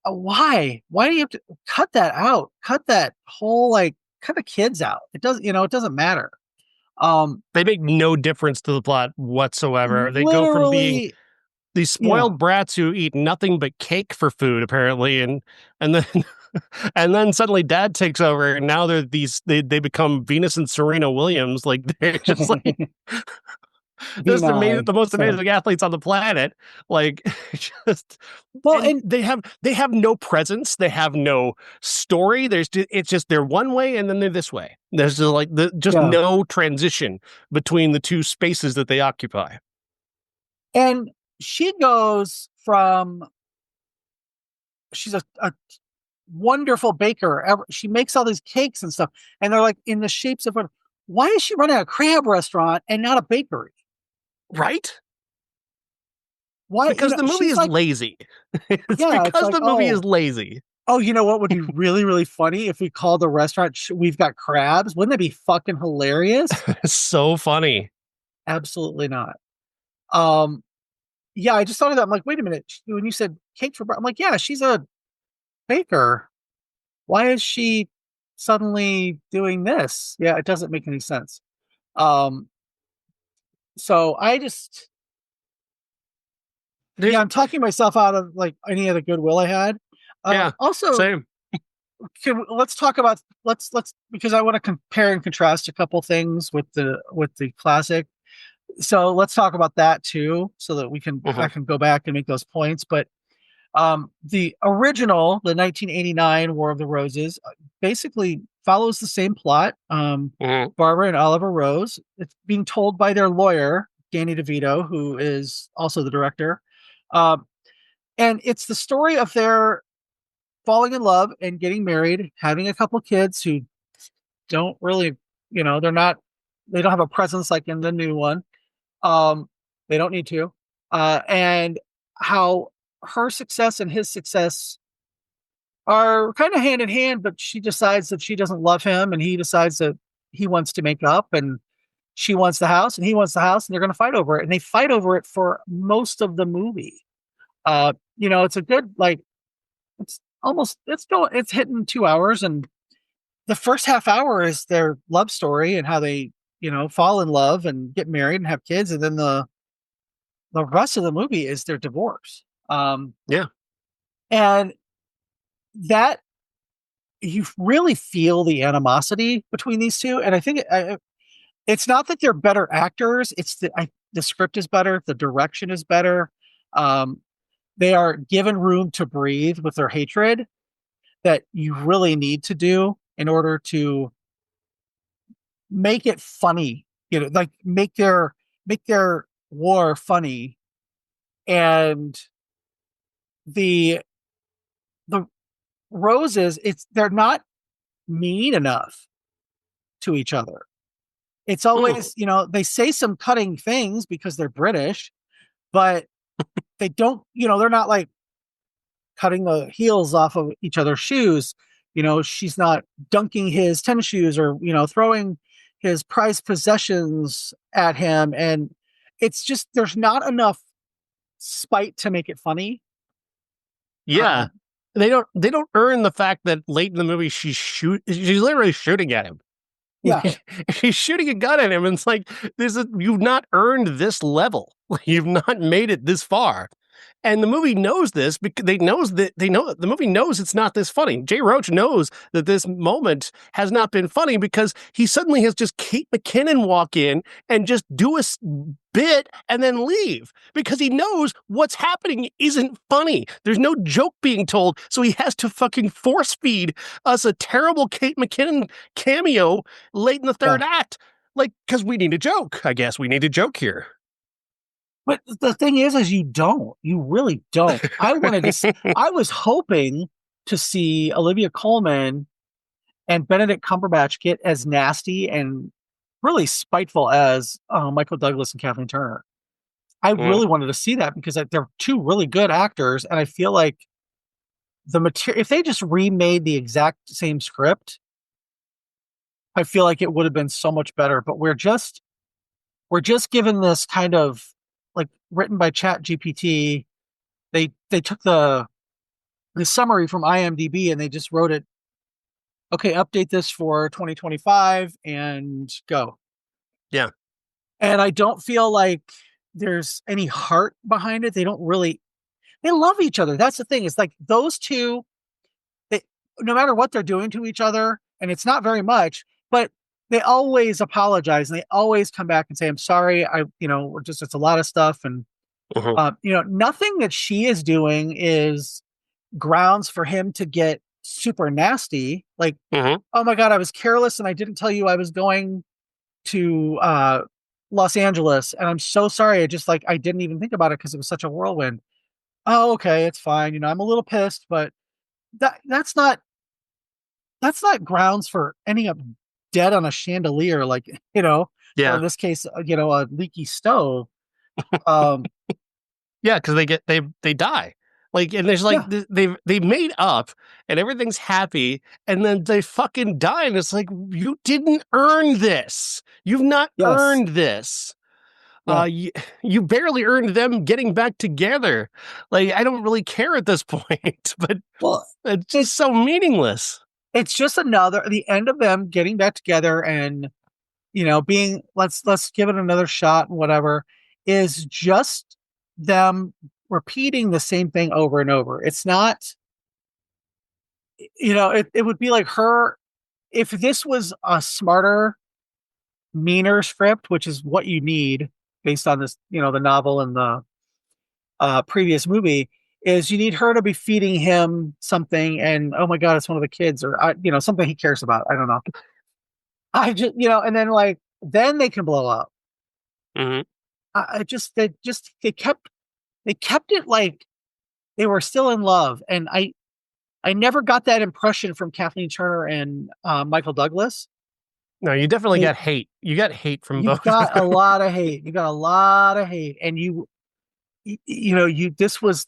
why? Why do you have to cut that out? Cut that whole like cut the kids out. It doesn't. It doesn't matter. Um, They make no difference to the plot whatsoever. They go from being literally, these yeah. spoiled brats who eat nothing but cake for food, apparently, and then and then suddenly dad takes over, and now they become Venus and Serena Williams. Like they're just like just amazing, V9. the most So amazing athletes on the planet. Like just well, and and they have no presence, they have no story. It's just they're one way and then they're this way. There's just like just yeah, no transition between the two spaces that they occupy. and she goes from she's a wonderful baker. She makes all these cakes and stuff, and they're like in the shapes of what. Why is she running a crab restaurant and not a bakery? Right? Why, Because the movie she's is like, lazy. It's yeah, it's because like, the movie is lazy. you know what would be really, really funny if we called the restaurant We've Got Crabs? Wouldn't that be fucking hilarious? It's so funny. Absolutely not. Um, yeah, I just thought of that. I'm like, wait a minute. When you said cake for I'm like, yeah, she's a baker. Why is she suddenly doing this? Yeah, it doesn't make any sense. Um, so I just, yeah, There's I'm talking myself out of like any of the goodwill I had. yeah, Also, same. let's talk about let's because I want to compare and contrast a couple things with the classic. So let's talk about that too, so that I Mhm, can go back and make those points. But the original, the 1989 War of the Roses, basically follows the same plot. mhm. Barbara and Oliver Rose. It's being told by their lawyer, Danny DeVito, who is also the director. Um, and it's the story of their falling in love and getting married, having a couple kids who don't really, they're not, they don't have a presence like in the new one. Um, they don't need to. And how her success and his success are kind of hand in hand, but she decides that she doesn't love him and he decides that he wants to make up, and she wants the house and he wants the house, and they're going to fight over it. And they fight over it for most of the movie. It's a good, like, it's hitting 2 hours, and the first half hour is their love story and how they, fall in love and get married and have kids. And then the rest of the movie is their divorce. Yeah. And that you really feel the animosity between these two. And I think it's not that they're better actors. It's the script is better. The direction is better. Um, they are given room to breathe with their hatred that you really need to do in order to make it funny. Like make their war funny. And the the roses, they're not mean enough to each other. It's Mm. always, they say some cutting things because they're British, but they don't, they're not like cutting the heels off of each other's shoes. She's not dunking his tennis shoes or, throwing his prized possessions at him. And it's just, there's not enough spite to make it funny. Yeah. Um, They don't earn the fact that late in the movie she's literally shooting at him. yeah. She's shooting a gun at him, and it's like you've not earned this level. You've not made it this far. And the movie knows this because they know the movie knows it's not this funny. Jay Roach knows that this moment has not been funny because he suddenly has just Kate McKinnon walk in and just do a bit and then leave because he knows what's happening isn't funny. There's no joke being told, so he has to fucking force feed us a terrible Kate McKinnon cameo late in the third act. Like, because we need a joke. I guess we need a joke here. But the thing is you don't. You really don't. I was hoping to see Olivia Colman and Benedict Cumberbatch get as nasty and really spiteful as Michael Douglas and Kathleen Turner. I really wanted to see that because they're two really good actors, and I feel like the material, if they just remade the exact same script, I feel like it would have been so much better. But we're just given this kind of like written by Chat GPT. They took the summary from IMDb and they just wrote it. Okay, update this for 2025 and go. Yeah. And I don't feel like there's any heart behind it. They love each other. That's the thing. It's like those two, no matter what they're doing to each other, and it's not very much, but they always apologize and they always come back and say, I'm sorry. It's a lot of stuff. And, nothing that she is doing is grounds for him to get super nasty. Like, oh my God, I was careless and I didn't tell you I was going to Los Angeles. And I'm so sorry. I didn't even think about it because it was such a whirlwind. Oh, okay. It's fine. I'm a little pissed, but that's not grounds for ending up dead on a chandelier, like, or in this case, a leaky stove. Yeah, because they die. Like, and there's like they made up and everything's happy, and then they fucking die, and it's like, you didn't earn this. You've not earned this. Yeah. You barely earned them getting back together. Like, I don't really care at this point, but it's just so meaningless. It's just the end of them getting back together and, being, let's give it another shot and whatever, is just them repeating the same thing over and over. It's not, it would be like her, if this was a smarter, meaner script, which is what you need based on this, the novel and the previous movie, is you need her to be feeding him something and, oh my God, it's one of the kids or, something he cares about. I don't know. I just, and then then they can blow up. They kept it like they were still in love. And I never got that impression from Kathleen Turner and Michael Douglas. No, you definitely got hate. You got hate from both. You got a lot of hate. And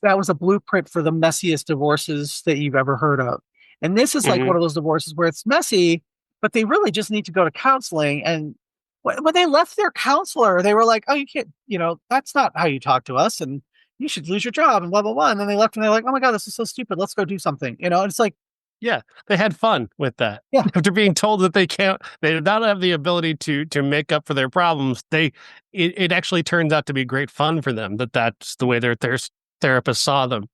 that was a blueprint for the messiest divorces that you've ever heard of. And this is like one of those divorces where it's messy, but they really just need to go to counseling. And when they left their counselor, they were like, oh, you can't, that's not how you talk to us. And you should lose your job and blah, blah, blah. And then they left and they're like, oh my God, this is so stupid. Let's go do something. It's like, yeah, they had fun with that. Yeah. After being told that they do not have the ability to make up for their problems, it actually turns out to be great fun for them. That's the way their therapist saw them.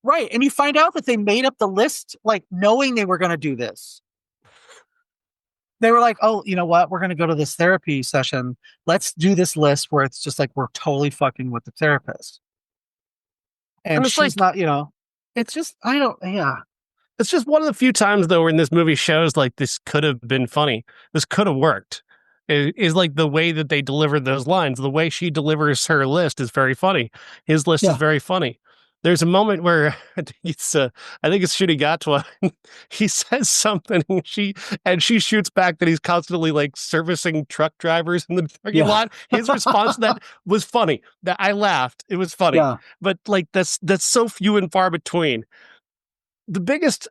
Right. And you find out that they made up the list, like knowing they were going to do this. They were like, oh, you know what? We're going to go to this therapy session. Let's do this list where it's just like, we're totally fucking with the therapist. And she's not, it's just, It's just one of the few times, though, where in this movie shows like this could have been funny. This could have worked. It is like the way that they delivered those lines. The way she delivers her list is very funny. His list is very funny. There's a moment where I think it's Shurigatwa. He says something, and she shoots back that he's constantly like servicing truck drivers in the parking lot. His response to that was funny. That I laughed. It was funny. Yeah. But like that's so few and far between.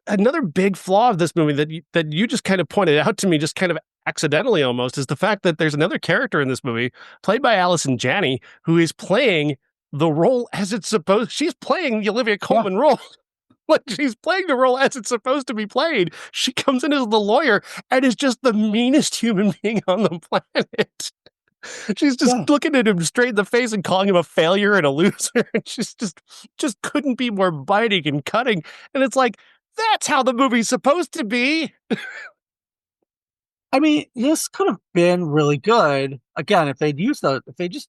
Another big flaw of this movie that you just kind of pointed out to me, just kind of accidentally almost, is the fact that there's another character in this movie played by Allison Janney who is playing the role as it's supposed. She's playing the Olivia Colman role. Like, she's playing the role as it's supposed to be played. She comes in as the lawyer and is just the meanest human being on the planet. She's Yeah. just looking at him straight in the face and calling him a failure and a loser. And she's just couldn't be more biting and cutting. And it's like, that's how the movie's supposed to be. I mean, this could have been really good. Again, if they just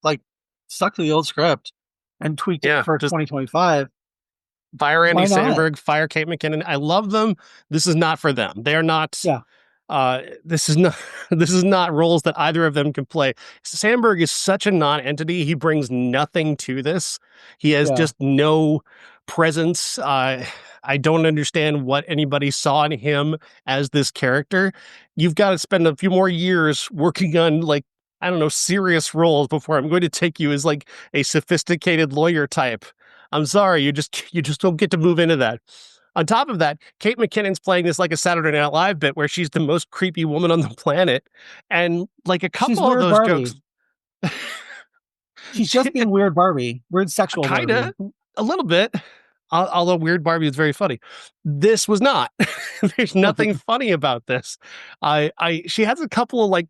like stuck to the old script and tweaked it Yeah, for just 2025, fire Andy why not? Samberg, fire Kate McKinnon. I love them. This is not for them. They're not. Yeah, This is not this is not roles that either of them can play. Sandberg is such a non-entity. He brings nothing to this. He has yeah. just no presence. I don't understand what anybody saw in him as this character. You've got to spend a few more years working on like, I don't know, serious roles before I'm going to take you as like a sophisticated lawyer type. I'm sorry, you just don't get to move into that. On top of that, Kate McKinnon's playing this like a Saturday Night Live bit where she's the most creepy woman on the planet. And like a She's couple of weird those jokes, Barbie. She's just being weird Barbie, weird sexual kind Barbie. of, a little bit, although Weird Barbie is very funny. This was not. There's nothing funny about this. She has a couple of like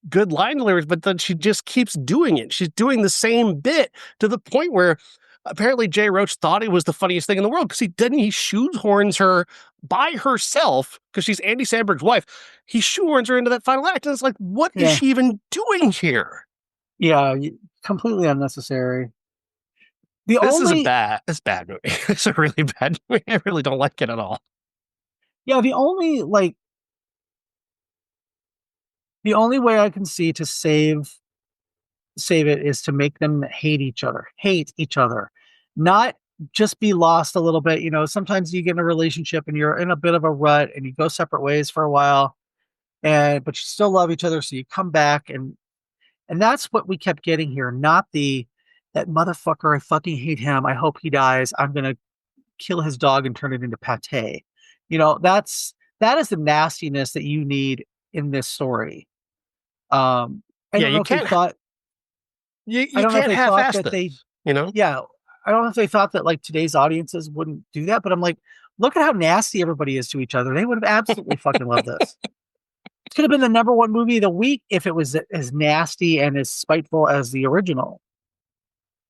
good line deliveries, but then she just keeps doing it. She's doing the same bit to the point where apparently Jay Roach thought it was the funniest thing in the world because he shoehorns her by herself because she's Andy Samberg's wife. He shoehorns her into that final act, and it's like, what is Yeah, she even doing here? yeah, completely unnecessary. The This is only, it's a bad movie. It's a really bad movie. I really don't like it at all. yeah, the only way I can see to save it is to make them hate each other, not just be lost a little bit. You know, sometimes you get in a relationship and you're in a bit of a rut and you go separate ways for a while, but you still love each other, so you come back, and that's what we kept getting here. Not that motherfucker. I fucking hate him. I hope he dies. I'm gonna kill his dog and turn it into pate. You know, that is the nastiness that you need in this story. I Yeah, don't know if they thought. I you don't know if can't they thought half-ass that this. they. You know? Yeah, I don't know if they thought that like today's audiences wouldn't do that, but I'm like, look at how nasty everybody is to each other. They would have absolutely fucking loved this. It could have been the number one movie of the week if it was as nasty and as spiteful as the original.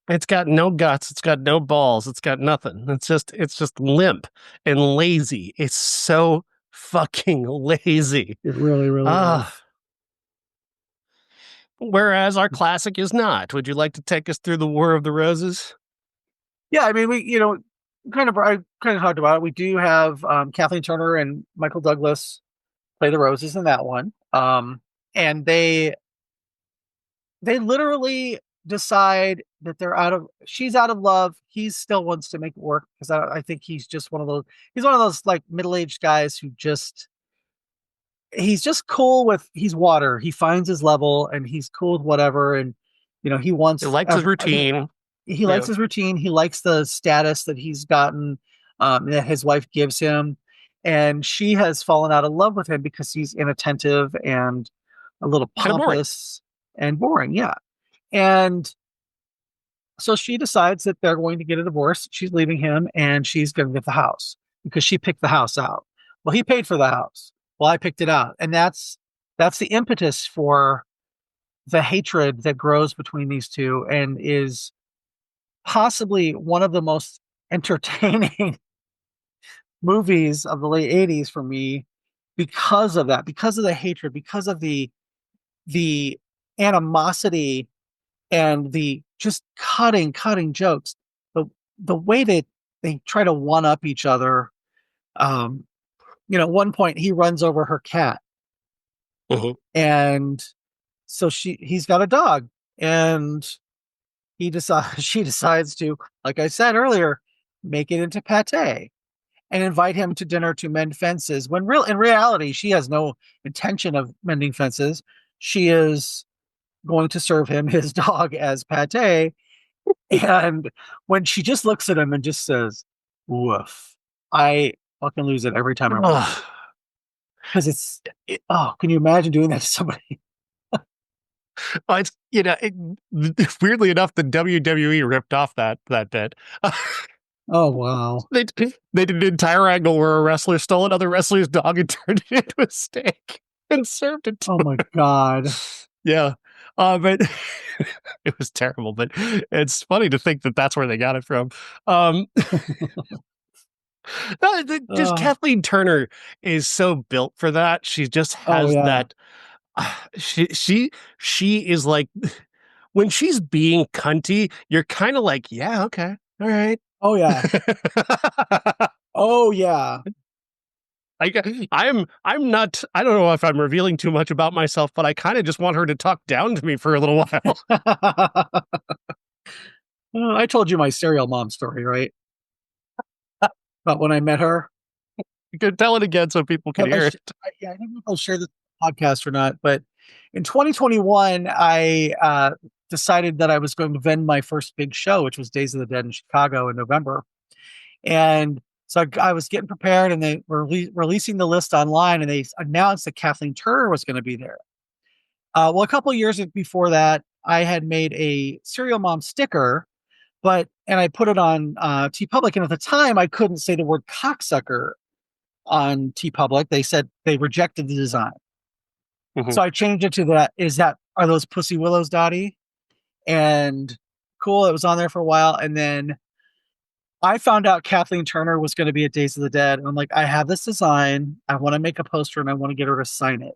It's got no guts. It's got no balls. It's got nothing. It's just limp and lazy. It's so fucking lazy. It really, really Ah. is. Whereas our classic is not. Would you like to take us through the War of the Roses? Yeah, I mean, I kind of talked about it. We do have Kathleen Turner and Michael Douglas play the roses in that one. And they literally decide that she's out of love. He still wants to make it work because I think he's one of those like middle-aged guys who he's just cool with, he's water. He finds his level and he's cool with whatever. And, he He wants, likes his routine. he likes Yeah. his routine. He likes the status that he's gotten, that his wife gives him. And she has fallen out of love with him because he's inattentive and a little Kind of boring. pompous and boring. Yeah. And so she decides that they're going to get a divorce. She's leaving him and she's going to get the house because she picked the house out. Well, he paid for the house. Well, I picked it out. And that's the impetus for the hatred that grows between these two and is possibly one of the most entertaining movies of the late 80s for me because of that, because of the hatred, because of the animosity and the just cutting jokes. The way that they try to one up each other. At one point he runs over her cat. Mhm. And so he's got a dog and she decides to, like I said earlier, make it into pate and invite him to dinner to mend fences when in reality she has no intention of mending fences. She is going to serve him his dog as pate. And when she just looks at him and just says, woof, I fucking lose it every time I watch it. Because can you imagine doing that to somebody? It's weirdly enough, the WWE ripped off that bit. Oh wow! They did an entire angle where a wrestler stole another wrestler's dog and turned it into a steak and served it to Oh my god! Yeah. But it was terrible. But it's funny to think that that's where they got it from. Um, just Uh, Kathleen Turner is so built for that. She just oh has yeah. that. She is like when she's being cunty, you're kind of like, yeah, okay, all right. Oh yeah. Oh yeah. I'm not. I don't know if I'm revealing too much about myself, but I kind of just want her to talk down to me for a little while. I told you my serial mom story, right? But when I met her, You could tell it again so people can have hear it. yeah, I don't know if I'll share this podcast or not, but in 2021, I decided that I was going to vend my first big show, which was Days of the Dead in Chicago in November. And so I was getting prepared, and they were releasing the list online, and they announced that Kathleen Turner was going to be there. Well, a couple of years before that, I had made a Serial Mom sticker, and I put it on TeePublic, and at the time, I couldn't say the word cocksucker on TeePublic. They said they rejected the design. Mhm. So I changed it to that. Are those Pussy Willows, Dottie? And cool, it was on there for a while. And then I found out Kathleen Turner was going to be at Days of the Dead. And I'm like, I have this design. I want to make a poster and I want to get her to sign it.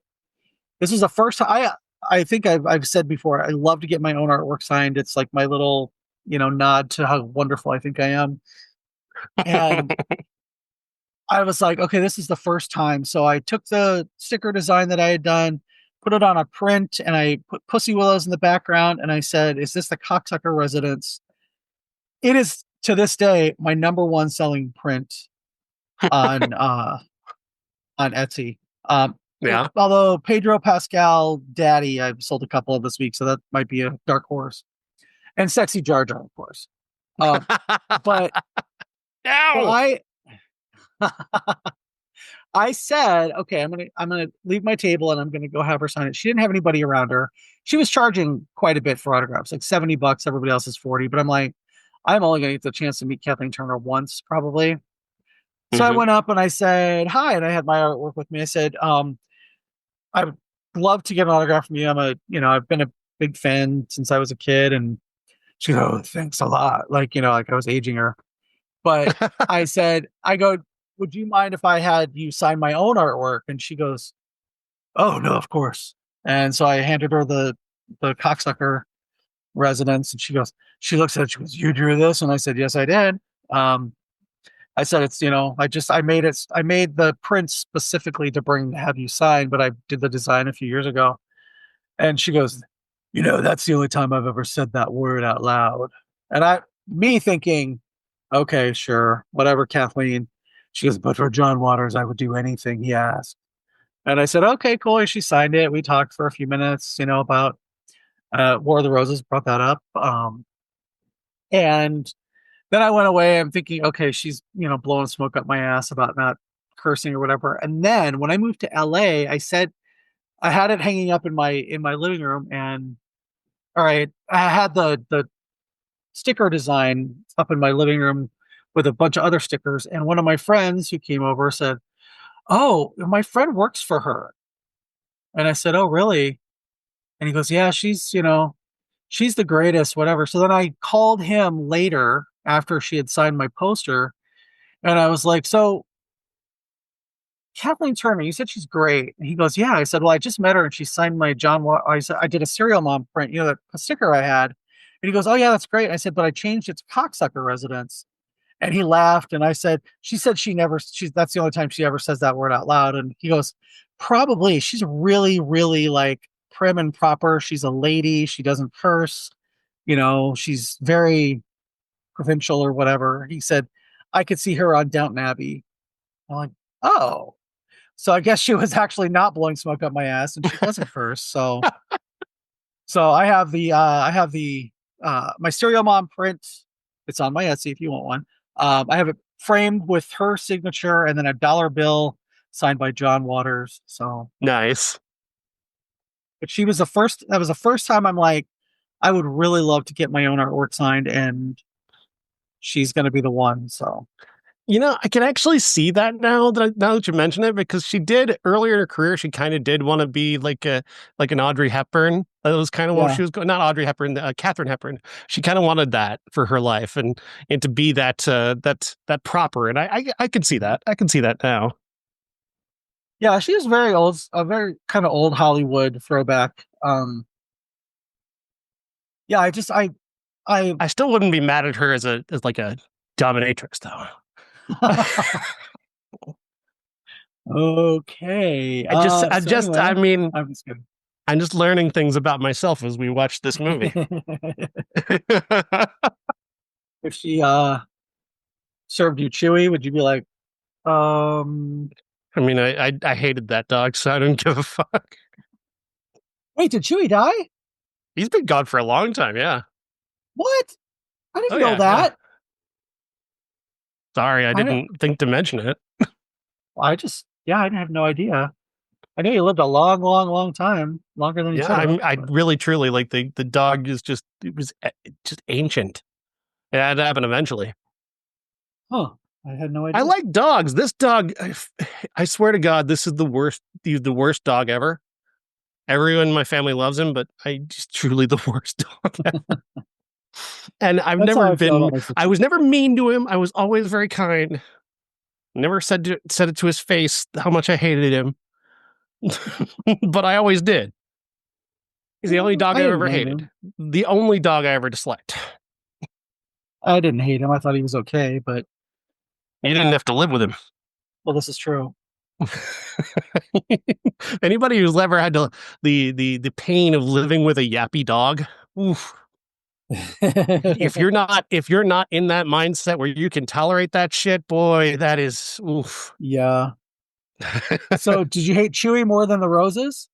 This is the first time I think I've said before, I love to get my own artwork signed. It's like my little, nod to how wonderful I think I am. And I was like, okay, this is the first time. So I took the sticker design that I had done, put it on a print, and I put Pussy Willows in the background. And I said, is this the cocksucker residence? It is to this day my number one selling print on on Etsy. Yeah. Although Pedro Pascal Daddy, I've sold a couple of this week, so that might be a dark horse. And Sexy Jar Jar, of course. But Ow! I I said, okay, I'm gonna leave my table and I'm gonna go have her sign it. She didn't have anybody around her. She was charging quite a bit for autographs, like $70. Everybody else is 40. But I'm like, I'm only gonna get the chance to meet Kathleen Turner once, probably. So I Mhm. went up and I said hi, and I had my artwork with me. I said, I would love to get an autograph from you. I've been a big fan since I was a kid. And she goes, oh, thanks a lot. Like I was aging her. But I go, would you mind if I had you sign my own artwork? And she goes, oh no, of course. And so I handed her the cocksucker residence, and she looks at it, she goes, you drew this? And I said, yes, I did. Um, I said, it's, I made the print specifically to have you sign, but I did the design a few years ago. And she goes, that's the only time I've ever said that word out loud. And me thinking, okay, sure, whatever, Kathleen. She goes, but for John Waters, I would do anything he asked. And I said, okay, cool. And she signed it. We talked for a few minutes, about War of the Roses, brought that up. And then I went away. I'm thinking, okay, she's, blowing smoke up my ass about not cursing or whatever. And then when I moved to LA, I said, I had it hanging up in my living room. And all right, I had the sticker design up in my living room with a bunch of other stickers. And one of my friends who came over said, oh, my friend works for her. And I said, oh, really? And he goes, yeah, she's the greatest, whatever. So then I called him later after she had signed my poster. And I was like, so Kathleen Turner, you said she's great. And he goes, yeah. I said, well, I just met her and she signed my I said, I did a Serial Mom print, that sticker I had. And he goes, oh, yeah, that's great. And I said, but I changed it to cocksucker residence. And he laughed. And I said, she said that's the only time she ever says that word out loud. And he goes, probably. She's really, really like prim and proper. She's a lady. She doesn't curse. She's very provincial or whatever. He said, I could see her on Downton Abbey. I'm like, oh. So I guess she was actually not blowing smoke up my ass, and she wasn't first. So I have the my Serial Mom print. It's on my Etsy if you want one. I have it framed with her signature and then a dollar bill signed by John Waters. So, Nice. but she was the first. That was the first time I'm like, I would really love to get my own artwork signed, and she's going to be the one. So, I can actually see that now that you mention it, because she did earlier in her career, she kind of did want to be like an Audrey Hepburn, That was kind of what Yeah. she was going. Not Audrey Hepburn, Katharine Hepburn. She kind of wanted that for her life, and to be that proper. And I can see that. I can see that now. Yeah, she was very old, a very kind of old Hollywood throwback. Yeah, I I still wouldn't be mad at her as like a dominatrix, though. Okay. So I anyway, mean, I'm just kidding. I'm just learning things about myself as we watch this movie. If she served you Chewy, would you be like, I mean, I hated that dog, so I don't give a fuck. wait, did Chewy die? He's been gone for a long time, yeah. What? I Oh didn't know yeah, yeah. that. Sorry, I I know. didn't think to mention it. Yeah, I have no idea. I knew he lived a long, long, long time, longer than he Yeah, should have. I really truly like the dog is just it was just ancient. It had to happen eventually. Huh. I had no I idea. like dogs. This dog, I swear to God, this is the worst. He's the worst dog ever. Everyone in my family loves him, but I just truly the worst dog ever. And That's how I feel about my I sister. was never mean to him. I was always very kind. Never said it to his face how much I hated him, but I always did. He's the only dog I I've didn't ever hate hated. him. The only dog I ever disliked. I didn't hate him. I thought he was okay, but You didn't have to live with him. well, this is true. Anybody who's ever had the pain of living with a yappy dog, oof. If you're not in that mindset where you can tolerate that shit, boy, that is oof. Yeah. So, did you hate Chewy more than the roses?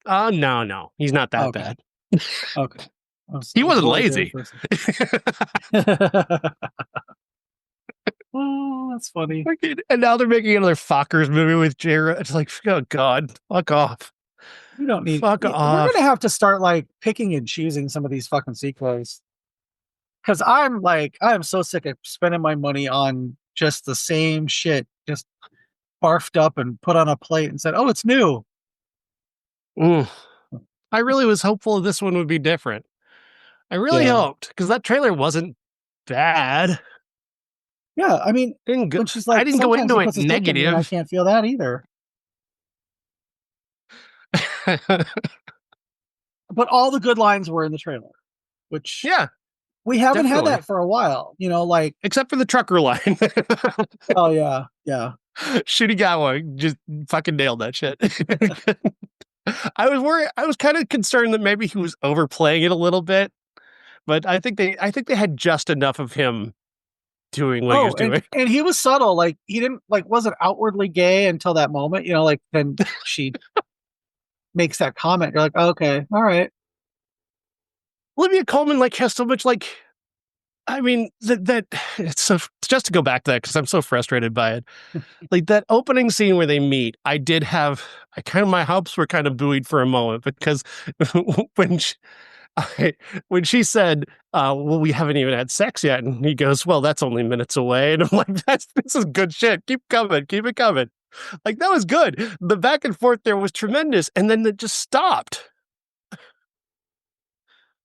Oh no, he's not that Okay. bad. Okay. He I was wasn't worried there lazy. for a second. Oh, that's funny. And now they're making another Fockers movie with Jay Roach. It's like, oh God, fuck off. We don't need. Fuck We're off. gonna have to start like picking and choosing some of these fucking sequels. Because I am so sick of spending my money on just the same shit, just barfed up and put on a plate and said, "Oh, it's new." Mm. I really was hopeful this one would be different. I really Yeah. hoped because that trailer wasn't bad. Yeah, I mean, when she's I like, didn't go sometimes into he it puts his dick in me, and I negative. can't feel that either. But all the good lines were in the trailer, which Yeah, we haven't had definitely. that for a while. Like, Except for the trucker line. oh yeah, yeah. Shunigawa just fucking nailed that shit. I was worried. I was kind of concerned that maybe he was overplaying it a little bit, but I think they had just enough of him doing what he was Oh, and doing. and he was subtle. Like he didn't wasn't outwardly gay until that moment. Like then she makes that comment. You're like, okay, all right. Olivia Colman has so much I mean that it's so just to go back to that because I'm so frustrated by it. Like that opening scene where they meet, I kind of my hopes were kind of buoyed for a moment because when when she said, well, we haven't even had sex yet, and he goes, well, that's only minutes away, and I'm like, this is good shit. Keep it coming. Like that was good. The back and forth there was tremendous, and then it just stopped.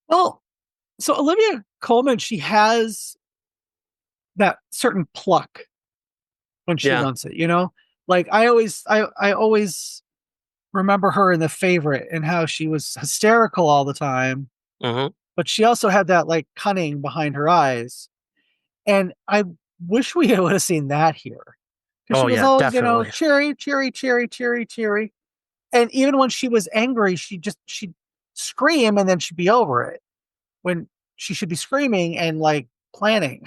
Well, so Olivia Colman, she has that certain pluck when she Yeah. wants it. Like I always remember her in The Favorite and how she was hysterical all the time, Mm-hmm. but she also had that like cunning behind her eyes. And I wish we would have seen that here. Because she Oh was yeah, always, definitely. cheery, cheery, cheery, cheery, cheery. And even when she was angry, she'd scream and then she'd be over it. When she should be screaming and like planning.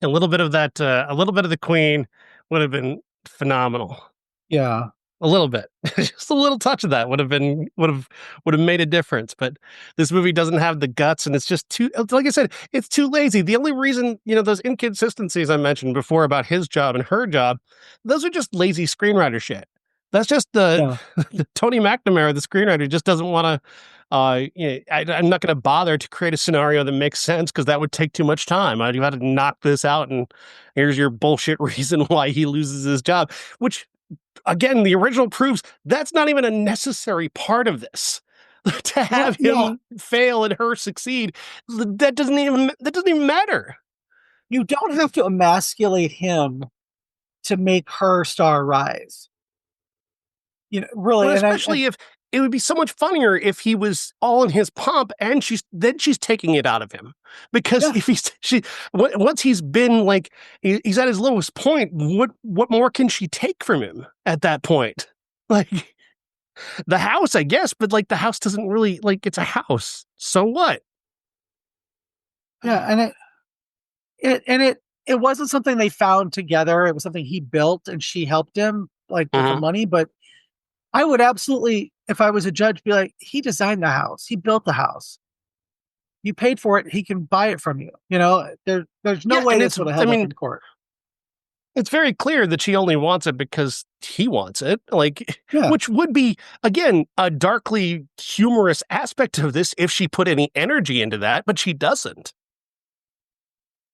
A little bit of that, a little bit of the Queen would have been phenomenal. Yeah. A little bit, just a little touch of that would have made a difference. But this movie doesn't have the guts, and it's just too. Like I said, it's too lazy. The only reason those inconsistencies I mentioned before about his job and her job, those are just lazy screenwriter shit. That's just Yeah. the Tony McNamara, the screenwriter, just doesn't want to. I'm not going to bother to create a scenario that makes sense because that would take too much time. I'd have to knock this out, and here's your bullshit reason why he loses his job, which again, the original proves that's not even a necessary part of this. To Well, have yeah, him fail and her succeed, that doesn't even matter. you don't have to emasculate him to make her star rise. But Really, and especially if it would be so much funnier if he was all in his pomp and she's taking it out of him, because yeah, if once he's been like he's at his lowest point, what more can she take from him at that point? Like the house, I guess, but like the house doesn't really, like, it's a house, so what? yeah, and it wasn't something they found together. It was something he built, and she helped him like with the Mhm. money. But I would absolutely, if I was a judge, be like, he designed the house, he built the house, you paid for it, he can buy it from you. There's no Yeah, way and this would have I held up mean, in court. it's very clear that she only wants it because he wants it. Like, Yeah, which would be, again, a darkly humorous aspect of this if she put any energy into that, but she doesn't.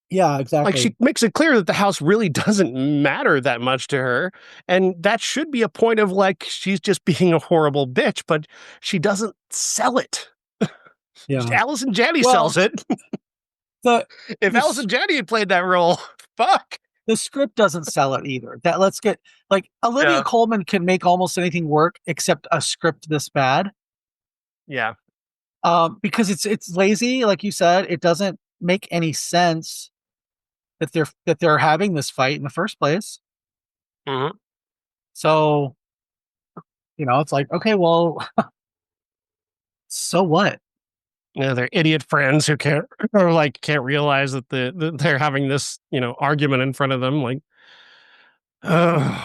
yeah, Like, exactly. she makes it clear that the house really doesn't matter that much to her. And that should be a point of, like, she's just being a horrible bitch, but she doesn't sell it. Yeah. Allison Janney Well, sells it. the If the Allison Janney had played that role, fuck. the script doesn't sell it either. That let's get like Olivia Yeah. Colman can make almost anything work except a script this bad. Yeah. Because it's lazy, like you said. It doesn't make any sense that they're having this fight in the first place. Mhm. So, it's like, okay, well, so what? They're idiot friends who can't, or like can't realize that they're having this, argument in front of them. Like, the Well,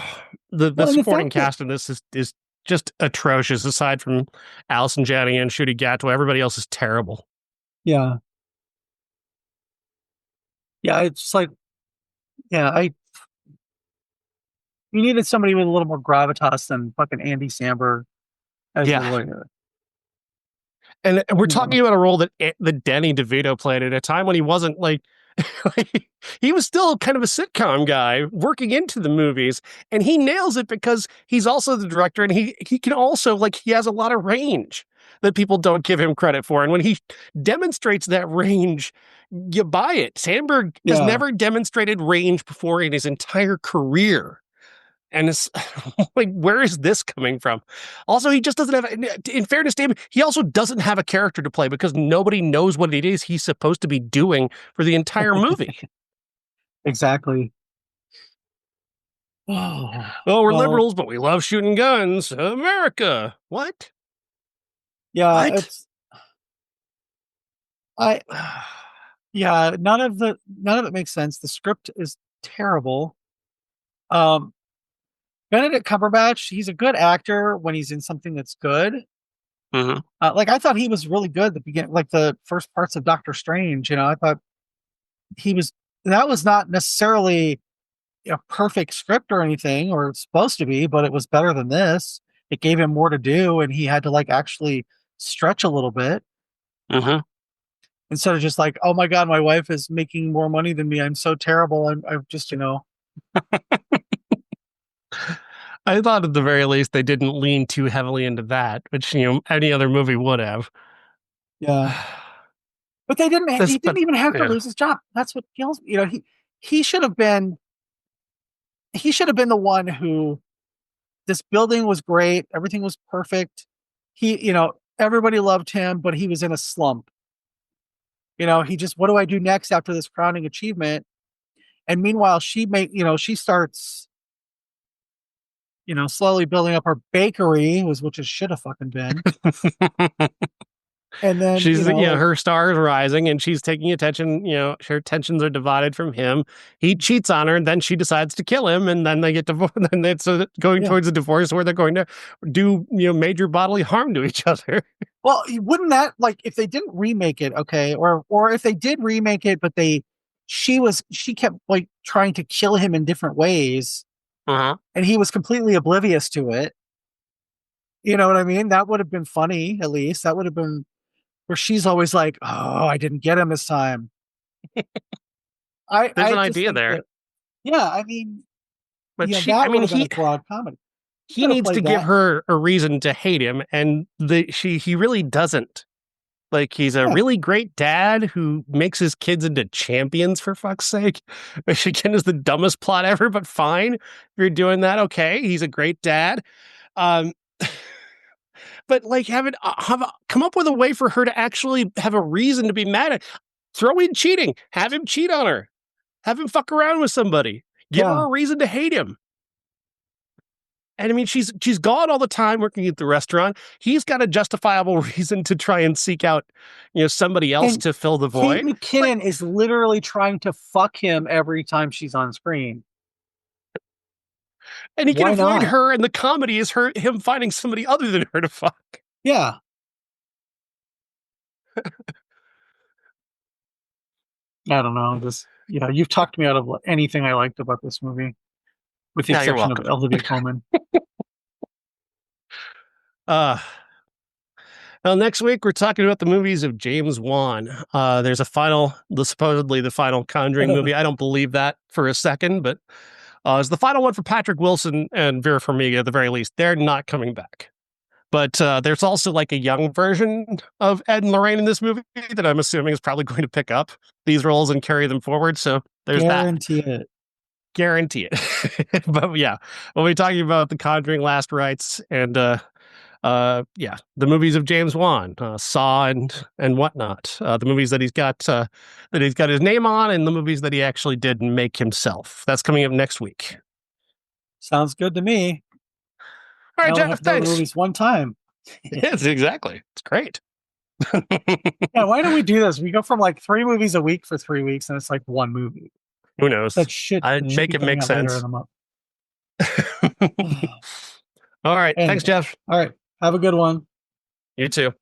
and the supporting fact that cast in this is just atrocious. Aside from Allison Janney and Shooty Gatto, everybody else is terrible. yeah, yeah, it's like, yeah, I you needed somebody with a little more gravitas than fucking Andy Samberg as the Yeah, lawyer. and we're You know, talking about a role that Danny DeVito played at a time when he wasn't like, like, he was still kind of a sitcom guy working into the movies, and he nails it because he's also the director, and he can also, like, he has a lot of range that people don't give him credit for, and when he demonstrates that range, you buy it. Sandberg has yeah, never demonstrated range before in his entire career. And it's like, where is this coming from? Also, he just doesn't have, in fairness to him, he also doesn't have a character to play because nobody knows what it is he's supposed to be doing for the entire movie. exactly. Oh, Oh, we're well, liberals, but we love shooting guns. America. What? yeah, What? I, yeah, none of it makes sense. The script is terrible. Um, Benedict Cumberbatch, he's a good actor when he's in something that's good. Mhm. Like I thought he was really good at the beginning, like the first parts of Doctor Strange. I thought he was. That was not necessarily a perfect script or anything, or it's supposed to be, but it was better than this. It gave him more to do, and he had to like actually stretch a little bit Mhm. instead of just like, oh my god, my wife is making more money than me. I'm so terrible. I'm just, I thought at the very least they didn't lean too heavily into that, which, any other movie would have. yeah. But they didn't. This, He but didn't even have to yeah. lose his job. That's what kills me. He should have been. He should have been the one who. This building was great. Everything was perfect. Everybody loved him, but he was in a slump. He just, what do I do next after this crowning achievement? And meanwhile, she starts, slowly building up her bakery, which it should have fucking been. And then, She's, like, her star is rising and she's taking attention, her attentions are divided from him. He cheats on her and then she decides to kill him, and then they get divorced. And it's going yeah. towards a divorce where they're going to do, major bodily harm to each other. Well, wouldn't that, like, if they didn't remake it, okay, or if they did remake it, but she kept like trying to kill him in different ways, Uh-huh. and he was completely oblivious to it. You know what I mean? That would have been funny, at least. That would have been where she's always like, "Oh, I didn't get him this time." I There's I an just idea think there. that, yeah, I mean, But Yeah, she, I that would mean, have been a broad comedy. You he could have needs to played give that. her a reason to hate him, and he really doesn't. Like, he's a Yeah, really great dad who makes his kids into champions, for fuck's sake. Which again is the dumbest plot ever, but fine. If you're doing that, okay. He's a great dad. Um, but like, come up with a way for her to actually have a reason to be mad at. Throw in cheating. Have him cheat on her. Have him fuck around with somebody. Give yeah. her a reason to hate him. And I mean, she's gone all the time working at the restaurant. He's got a justifiable reason to try and seek out, somebody else And to fill the Kate void. Like, McKinnon is literally trying to fuck him every time she's on screen. and he can Why avoid not? her, and the comedy is him finding somebody other than her to fuck. Yeah. I don't know. You've talked me out of anything I liked about this movie, with the Yeah, you're exception of welcome. Olivia Colman. Uh, well, next week we're talking about the movies of James Wan. There's supposedly the final Conjuring movie. I don't believe that for a second, but it's the final one for Patrick Wilson and Vera Farmiga at the very least. They're not coming back. But there's also like a young version of Ed and Lorraine in this movie that I'm assuming is probably going to pick up these roles and carry them forward. So there's that. Guarantee it. Guarantee it. But yeah, we'll be talking about The Conjuring Last Rites and the movies of James Wan, Saw and whatnot. The movies that he's got his name on, and the movies that he actually did make himself. That's coming up next week. Sounds good to me. All I right, only have Jeff, to go to the thanks. movies one time. Yes, exactly. It's great. Yeah, why don't we do this? We go from like 3 movies a week for 3 weeks, and it's like one movie. Who knows? That I'd should make be it coming make out later sense. in the month. All right. Thanks, Anyway, Jeff. all right. Have a good one. You too.